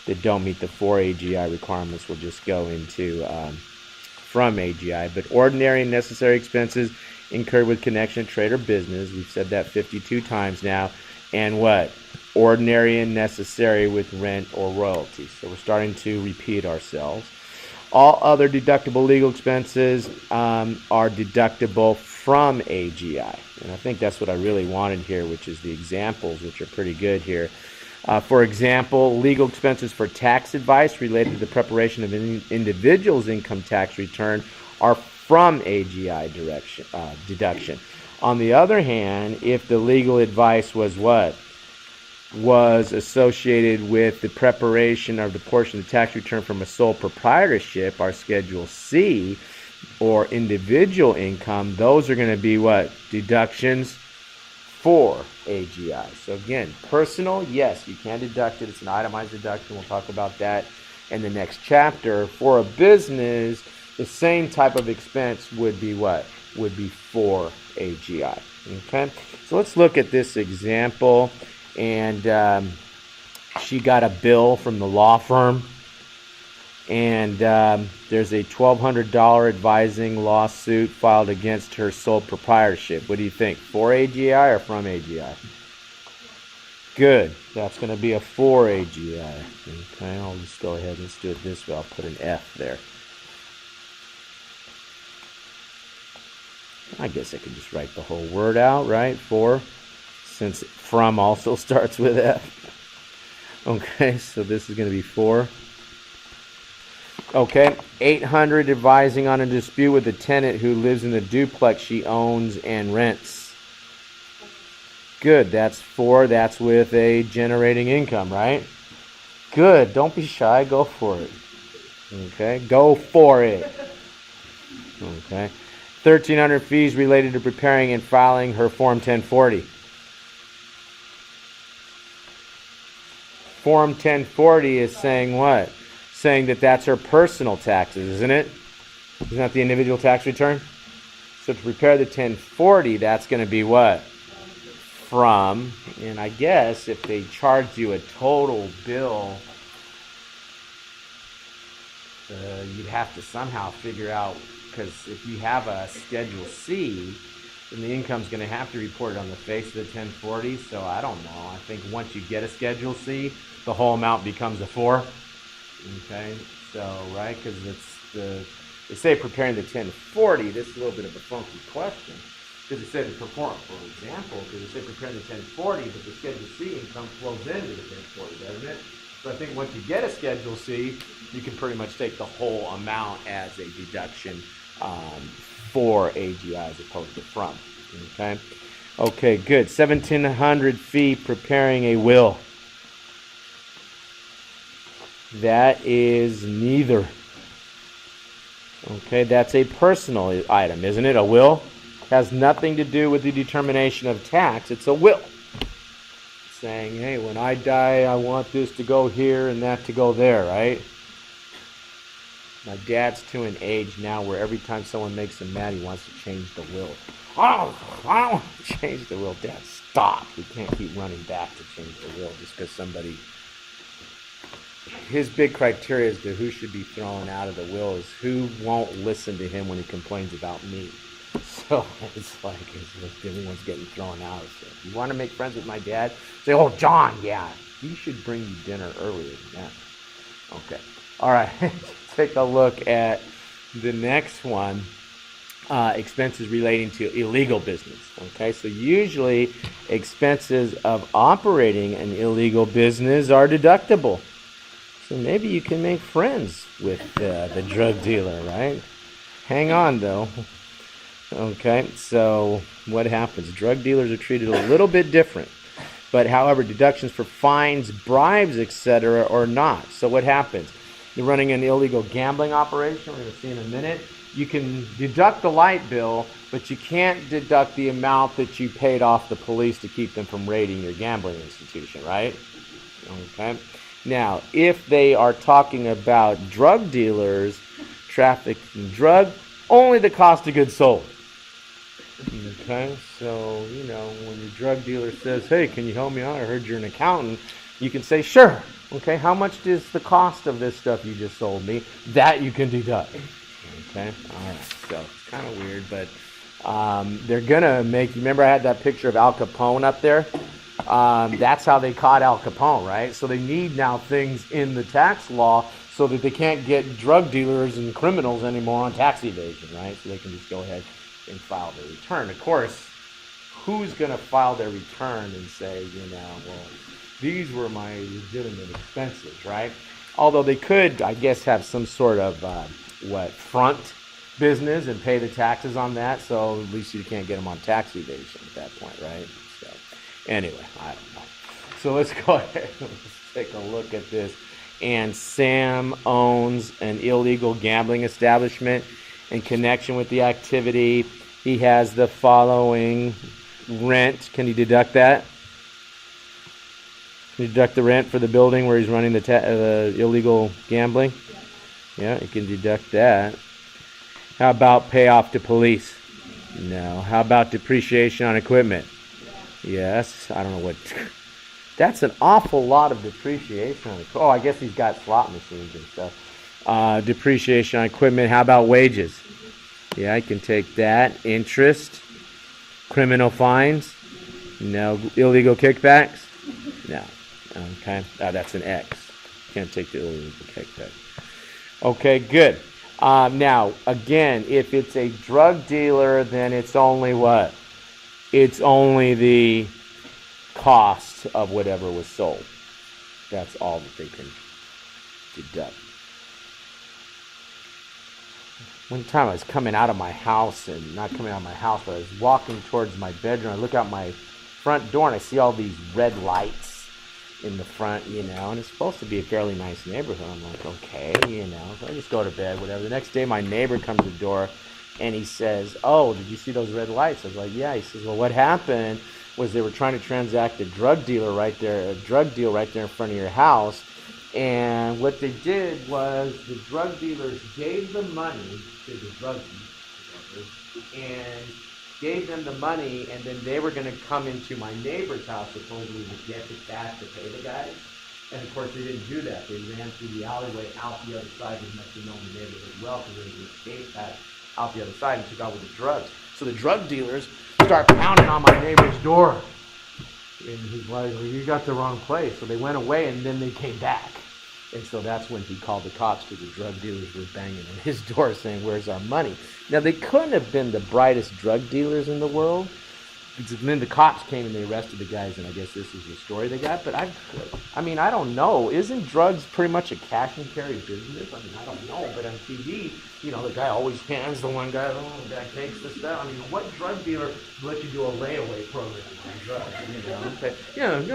that don't meet the 4 AGI requirements will just go into from AGI. But ordinary and necessary expenses incurred with connection to trade or business, we've said that 52 times now, and what? Ordinary and necessary with rent or royalty. So we're starting to repeat ourselves. All other deductible legal expenses are deductible from AGI. And I think that's what I really wanted here, which is the examples, which are pretty good here. For example, legal expenses for tax advice related to the preparation of an individual's income tax return are from AGI deduction. On the other hand, if the legal advice was what? Was associated with the preparation of the portion of the tax return from a sole proprietorship, our Schedule C, or individual income, those are going to be what? Deductions for AGI. So again, personal, yes, you can deduct it. It's an itemized deduction. We'll talk about that in the next chapter. For a business, the same type of expense would be what? Would be for AGI. Okay? So let's look at this example. And she got a bill from the law firm, and there's a $1,200 advising lawsuit filed against her sole proprietorship. What do you think, for AGI or from AGI? Good. That's going to be a for AGI. Okay, I'll just go ahead and let's do it this way. I'll put an F there. I guess I could just write the whole word out, right? For, since from also starts with F. Okay, so this is going to be for. Okay, 800 advising on a dispute with a tenant who lives in the duplex she owns and rents. Good, that's for, that's with a generating income, right? Good, don't be shy, go for it. Okay, go for it. Okay, 1,300 fees related to preparing and filing her Form 1040. Form 1040 is saying what? Saying that that's her personal taxes, isn't it? Isn't that the individual tax return? So to prepare the 1040, that's going to be what? From, and I guess if they charged you a total bill, you'd have to somehow figure out, because if you have a Schedule C, then the income's going to have to report it on the face of the 1040. So I don't know. I think once you get a Schedule C, the whole amount becomes a 4. Okay, so right, because it's they say preparing the 1040. This is a little bit of a funky question, because it said to perform, for example, because it said preparing the 1040, but the Schedule C income flows into the 1040, doesn't it? So I think once you get a Schedule C, you can pretty much take the whole amount as a deduction for AGI as opposed to from. Okay? Okay, good. 1,700 feet preparing a will. That is neither. Okay, that's a personal item, isn't it? A will has nothing to do with the determination of tax. It's a will. Saying, hey, when I die, I want this to go here and that to go there, right? My dad's to an age now where every time someone makes him mad, he wants to change the will. I don't want to change the will. Dad, stop. We can't keep running back to change the will just because somebody... His big criteria as to who should be thrown out of the will is who won't listen to him when he complains about me. So it's like everyone's getting thrown out. So if you want to make friends with my dad, say, oh, John, yeah, he should bring you dinner earlier than that. Okay. All right. Take a look at the next one, expenses relating to illegal business. Okay, so usually expenses of operating an illegal business are deductible. So maybe you can make friends with the drug dealer, right? Hang on, though. Okay, so what happens? Drug dealers are treated a little bit different. But however, deductions for fines, bribes, etc. are not. So what happens? You're running an illegal gambling operation, we're going to see in a minute. You can deduct the light bill, but you can't deduct the amount that you paid off the police to keep them from raiding your gambling institution, right? Okay. Now, if they are talking about drug dealers trafficking drug, only the cost of goods sold. Okay, so, you know, when your drug dealer says, hey, can you help me out? I heard you're an accountant. You can say, sure. Okay, how much is the cost of this stuff you just sold me? That you can deduct. Okay, all right, so it's kind of weird, but they're going to make, remember I had that picture of Al Capone up there? That's how they caught Al Capone, right? So they need now things in the tax law so that they can't get drug dealers and criminals anymore on tax evasion, right? So they can just go ahead and file their return. Of course, who's going to file their return and say, you know, well, these were my legitimate expenses, right? Although they could, I guess, have some sort of, front business and pay the taxes on that, so at least you can't get them on tax evasion at that point, right? So, anyway, I don't know. So let's go ahead and let's take a look at this. And Sam owns an illegal gambling establishment in connection with the activity. He has the following rent. Can you deduct that? Can you deduct the rent for the building where he's running the illegal gambling? Yeah, you can deduct that. How about payoff to police? No. How about depreciation on equipment? Yes. I don't know what... That's an awful lot of depreciation on equipment. Oh, I guess he's got slot machines and stuff. Depreciation on equipment. How about wages? Yeah, I can take that. Interest. Criminal fines? No. Illegal kickbacks? No. Okay. That's an X. Can't take the illegal kickback. Okay, good. Now, again, if it's a drug dealer, then it's only what? It's only the cost of whatever was sold. That's all that they can deduct. One time I was coming out of my house, and not coming out of my house, but I was walking towards my bedroom. I look out my front door, and I see all these red lights in the front, you know, and it's supposed to be a fairly nice neighborhood. I'm like, okay, you know, so I just go to bed, whatever. The next day, my neighbor comes to the door, and he says, oh, did you see those red lights? I was like, yeah. He says, well, what happened was they were trying to transact a drug deal right there in front of your house, and what they did was the drug dealers gave the money to the drug dealers and gave them the money, and then they were going to come into my neighbor's house supposedly to get the cash to pay the guys. And of course, they didn't do that. They ran through the alleyway out the other side. They must have known the neighborhood well because they escaped that out the other side and took out with the drugs. So the drug dealers start pounding on my neighbor's door. And he's like, well, you got the wrong place. So they went away, and then they came back. And so that's when he called the cops, because the drug dealers were banging on his door saying, where's our money? Now, they couldn't have been the brightest drug dealers in the world, then the cops came and they arrested the guys, and I guess this is the story they got. But I mean, I don't know. Isn't drugs pretty much a cash and carry business? I mean, I don't know. But on TV, the guy always hands the one guy, the guy takes the stuff. I mean, what drug dealer let you do a layaway program on drugs? Okay,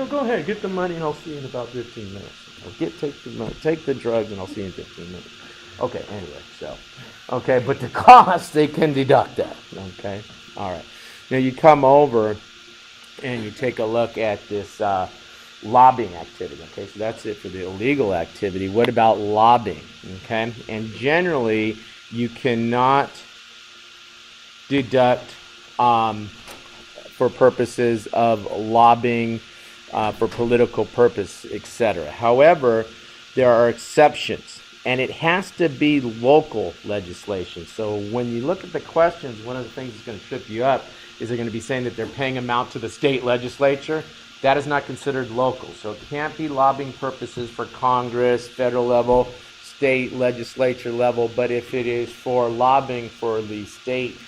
go ahead, get the money, and I'll see you in about 15 minutes. Take the drugs, and I'll see you in 15 minutes. Okay, anyway, okay, but the cost, they can deduct that. Okay, all right. Now you come over and you take a look at this lobbying activity. Okay, so that's it for the illegal activity. What about lobbying? Okay, and generally you cannot deduct for purposes of lobbying for political purpose, etc. However, there are exceptions. And it has to be local legislation. So when you look at the questions, one of the things that's going to trip you up is they're going to be saying that they're paying them out to the state legislature. That is not considered local. So it can't be lobbying purposes for Congress, federal level, state legislature level. But if it is for lobbying for the state,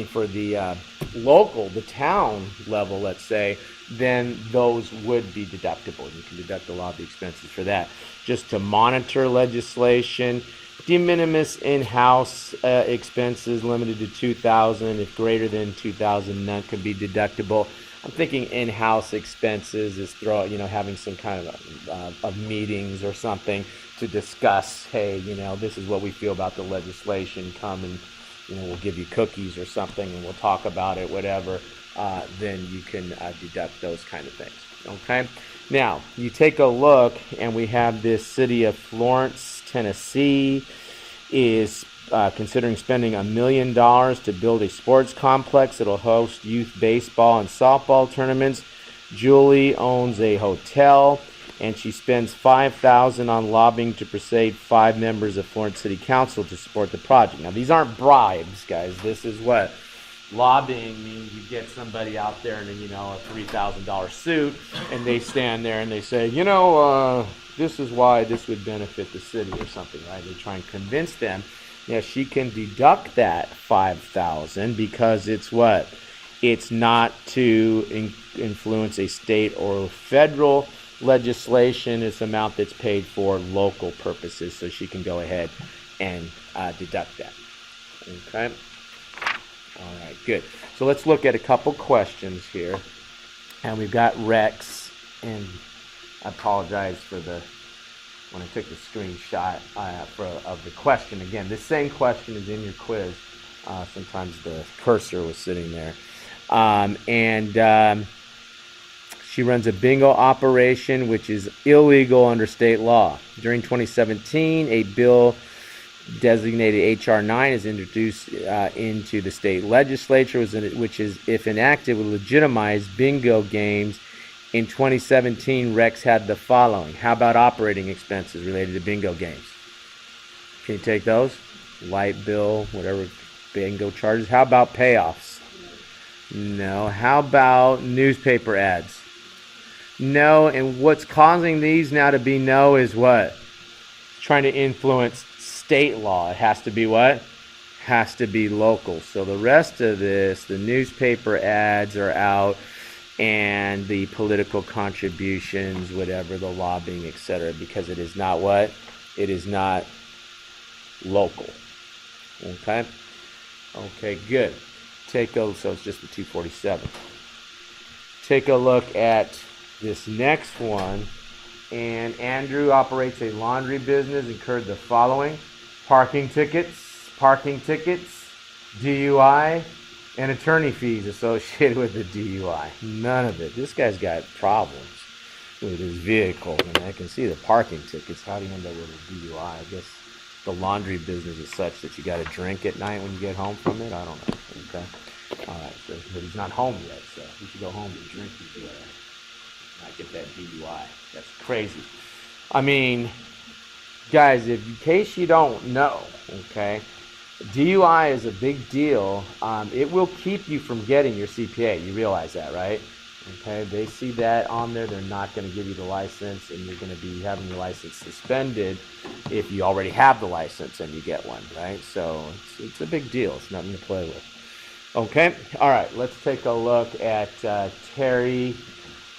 for the local, the town level, let's say, then those would be deductible. You can deduct the lobby expenses for that. Just to monitor legislation, de minimis in-house expenses limited to $2,000. If greater than $2,000, none can be deductible. I'm thinking in-house expenses is having some kind of meetings or something to discuss. Hey, this is what we feel about the legislation. Come and we'll give you cookies or something, and we'll talk about it. Whatever. Then you can deduct those kind of things. Okay. Now, you take a look, and we have this city of Florence, Tennessee, is considering spending $1 million to build a sports complex that will host youth baseball and softball tournaments. Julie owns a hotel, and she spends $5,000 on lobbying to persuade 5 members of Florence City Council to support the project. Now, these aren't bribes, guys. This is what lobbying means. You get somebody out there in a $3,000 suit, and they stand there and they say, this is why this would benefit the city or something, right? They try and convince them. Now, she can deduct that $5,000 because it's what? It's not to influence a state or federal legislation. It's the amount that's paid for local purposes, so she can go ahead and deduct that. Okay? All right, good. So let's look at a couple questions here. And we've got Rex, and I apologize for when I took the screenshot of the question. Again, this same question is in your quiz. Sometimes the cursor was sitting there. She runs a bingo operation, which is illegal under state law. During 2017, a bill designated H.R. 9 is introduced into the state legislature, which is, if enacted, would legitimize bingo games. In 2017, Rex had the following. How about operating expenses related to bingo games? Can you take those? Light bill, whatever bingo charges. How about payoffs? No. How about newspaper ads? No. And what's causing these now to be no is what? Trying to influence state law. It has to be what? Has to be local. So the rest of this, the newspaper ads are out, and the political contributions, whatever, the lobbying, etc., because it is not what? It is not local. Okay? Okay, good. So it's just the 247. Take a look at this next one. And Andrew operates a laundry business, incurred the following: parking tickets, DUI, and attorney fees associated with the DUI. None of it. This guy's got problems with his vehicle. I can see the parking tickets. How do you end up with a DUI? I guess the laundry business is such that you got to drink at night when you get home from it. I don't know. Okay. All right. So, but he's not home yet, so he should go home and drink before not get that DUI. That's crazy. I mean, guys, in case you don't know, okay, DUI is a big deal. It will keep you from getting your CPA. You realize that, right? Okay, they see that on there. They're not going to give you the license, and you're going to be having your license suspended if you already have the license and you get one, right? So it's a big deal. It's nothing to play with. Okay, all right, let's take a look at Terry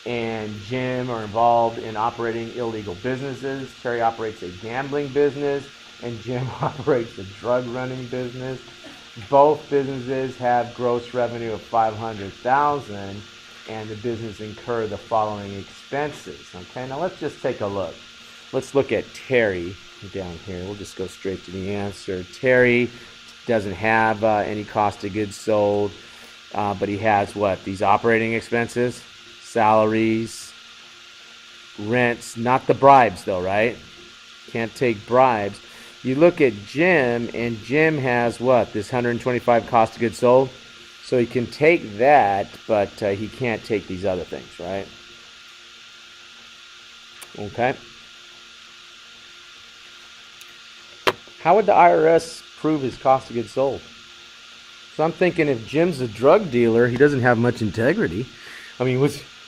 and Jim are involved in operating illegal businesses. Terry operates a gambling business, and Jim operates a drug running business. Both businesses have gross revenue of $500,000, and the business incur the following expenses. Okay, now let's just take a look. Let's look at Terry down here. We'll just go straight to the answer. Terry doesn't have any cost of goods sold, but he has what? These operating expenses, salaries, rents, not the bribes though, right? Can't take bribes. You look at Jim, and Jim has what? This 125 cost of goods sold. So he can take that, but he can't take these other things, right? Okay. How would the IRS prove his cost of goods sold? So I'm thinking if Jim's a drug dealer, he doesn't have much integrity. I mean,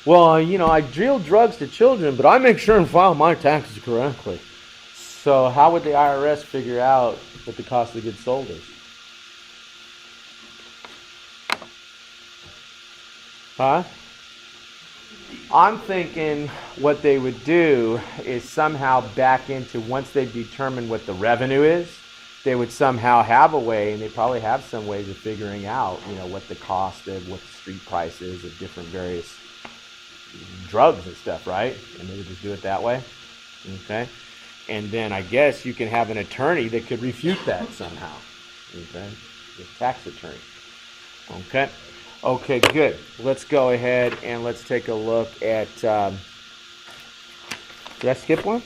I deal drugs to children, but I make sure and file my taxes correctly. So how would the IRS figure out what the cost of goods sold is? Huh? I'm thinking what they would do is somehow back into, once they've determined what the revenue is, they would somehow have a way, and they probably have some ways of figuring out, what the cost of, what the street price is of different various drugs and stuff, right? And they would just do it that way. Okay. And then I guess you can have an attorney that could refute that somehow. Okay. The tax attorney. Okay. Okay, good. Let's go ahead and let's take a look at, did I skip one?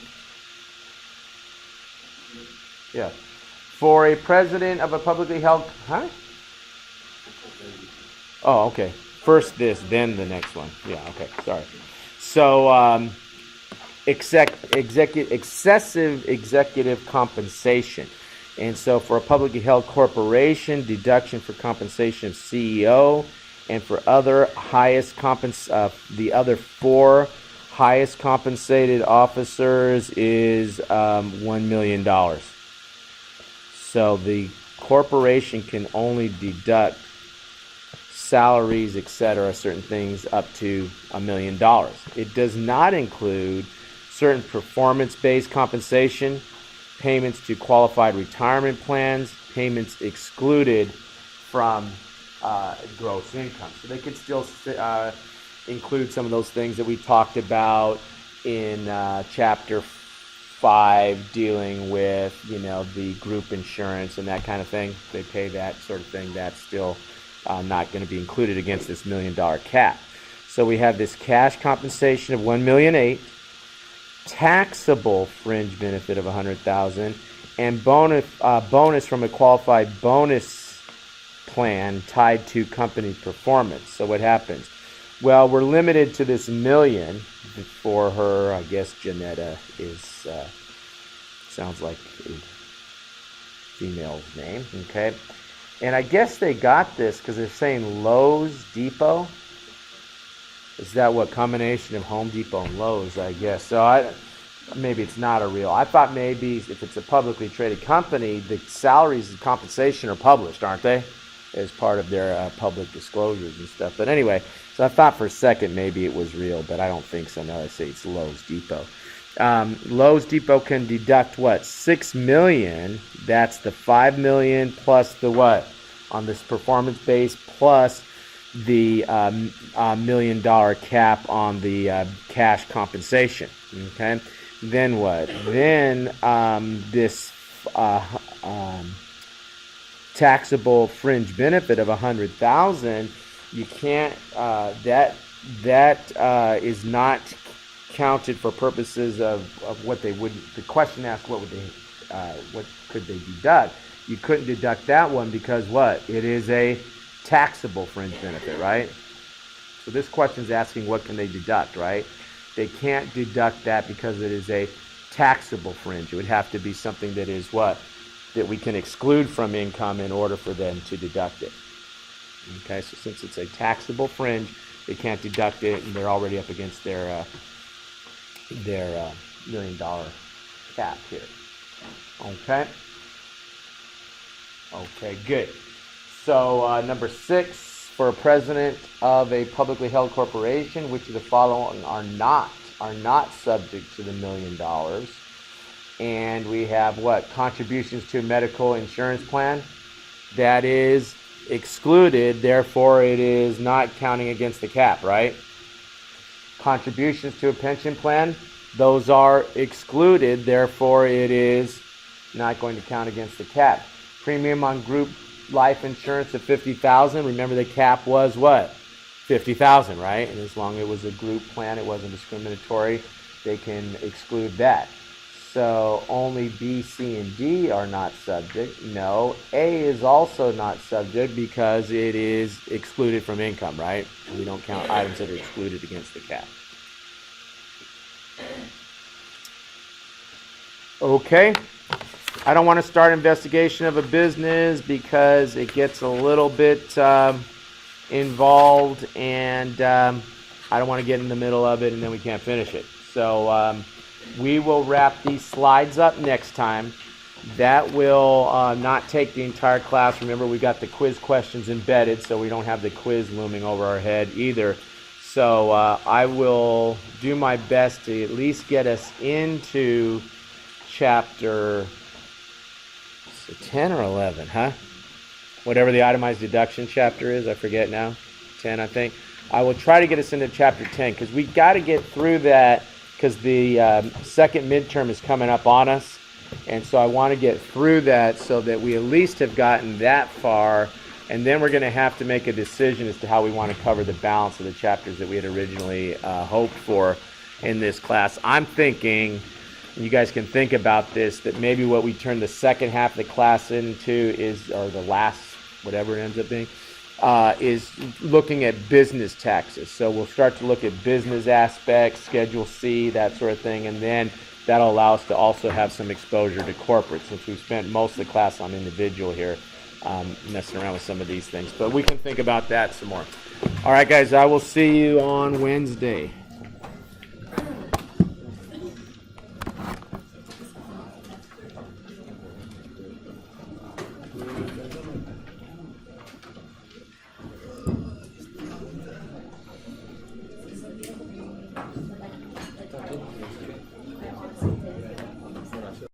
Yeah. For a president of a publicly held, huh? Oh, okay. First this, then the next one. Yeah, okay, sorry. So, excessive executive compensation. And so for a publicly held corporation, deduction for compensation of CEO, and for other the other four highest compensated officers is $1 million. So the corporation can only deduct salaries, etc., certain things up to $1 million. It does not include certain performance-based compensation, payments to qualified retirement plans, payments excluded from gross income. So they could still include some of those things that we talked about in Chapter 5, dealing with, the group insurance and that kind of thing. They pay that sort of thing. That's still not going to be included against this $1 million cap. So we have this cash compensation of $1.8 million, taxable fringe benefit of $100,000, and bonus from a qualified bonus plan tied to company performance. So what happens? Well, we're limited to this $1 million for her. I guess Janetta is sounds like a female's name. Okay, and I guess they got this because they're saying Lowe's Depot. Is that what combination of Home Depot and Lowe's? I guess so. Maybe it's not a real. I thought maybe if it's a publicly traded company, the salaries and compensation are published, aren't they? As part of their public disclosures and stuff. But anyway, so I thought for a second maybe it was real, but I don't think so. Now I say it's Lowe's Depot. Lowe's Depot can deduct what? $6 million. That's the $5 million plus the what? On this performance base plus the $1 million cap on the cash compensation. Okay. Then what? Then this taxable fringe benefit of $100,000, you can't. That is not counted for purposes of what they would. The question asked, what could they deduct? You couldn't deduct that one because what? It is a taxable fringe benefit, right? So this question is asking what can they deduct, right? They can't deduct that because it is a taxable fringe. It would have to be something that is what? That we can exclude from income in order for them to deduct it. Okay, so since it's a taxable fringe, they can't deduct it, and they're already up against their $1 million cap here. Okay. Okay, good. So number 6, for a president of a publicly held corporation, which of the following are not subject to the $1 million? And we have what? Contributions to a medical insurance plan. That is excluded, therefore it is not counting against the cap, right? Contributions to a pension plan, those are excluded, therefore it is not going to count against the cap. Premium on group life insurance of $50,000. Remember the cap was what? $50,000, right? And as long as it was a group plan, it wasn't discriminatory, they can exclude that. So only B, C, and D are not subject. No, A is also not subject because it is excluded from income, right? We don't count items that are excluded against the cap. Okay. I don't want to start investigation of a business because it gets a little bit involved, and I don't want to get in the middle of it and then we can't finish it. So we will wrap these slides up next time. That will not take the entire class. Remember, we got the quiz questions embedded, so we don't have the quiz looming over our head either. So I will do my best to at least get us into chapter 10 or 11, huh? Whatever the itemized deduction chapter is, I forget now. 10, I think. I will try to get us into chapter 10 because we got to get through that because the second midterm is coming up on us. And so I want to get through that so that we at least have gotten that far. And then we're going to have to make a decision as to how we want to cover the balance of the chapters that we had originally hoped for in this class. I'm thinking, and you guys can think about this, that maybe what we turn the second half of the class into is, or the last, whatever it ends up being, is looking at business taxes. So we'll start to look at business aspects, Schedule C, that sort of thing, and then that'll allow us to also have some exposure to corporate, since we've spent most of the class on individual here, messing around with some of these things. But we can think about that some more. All right, guys, I will see you on Wednesday.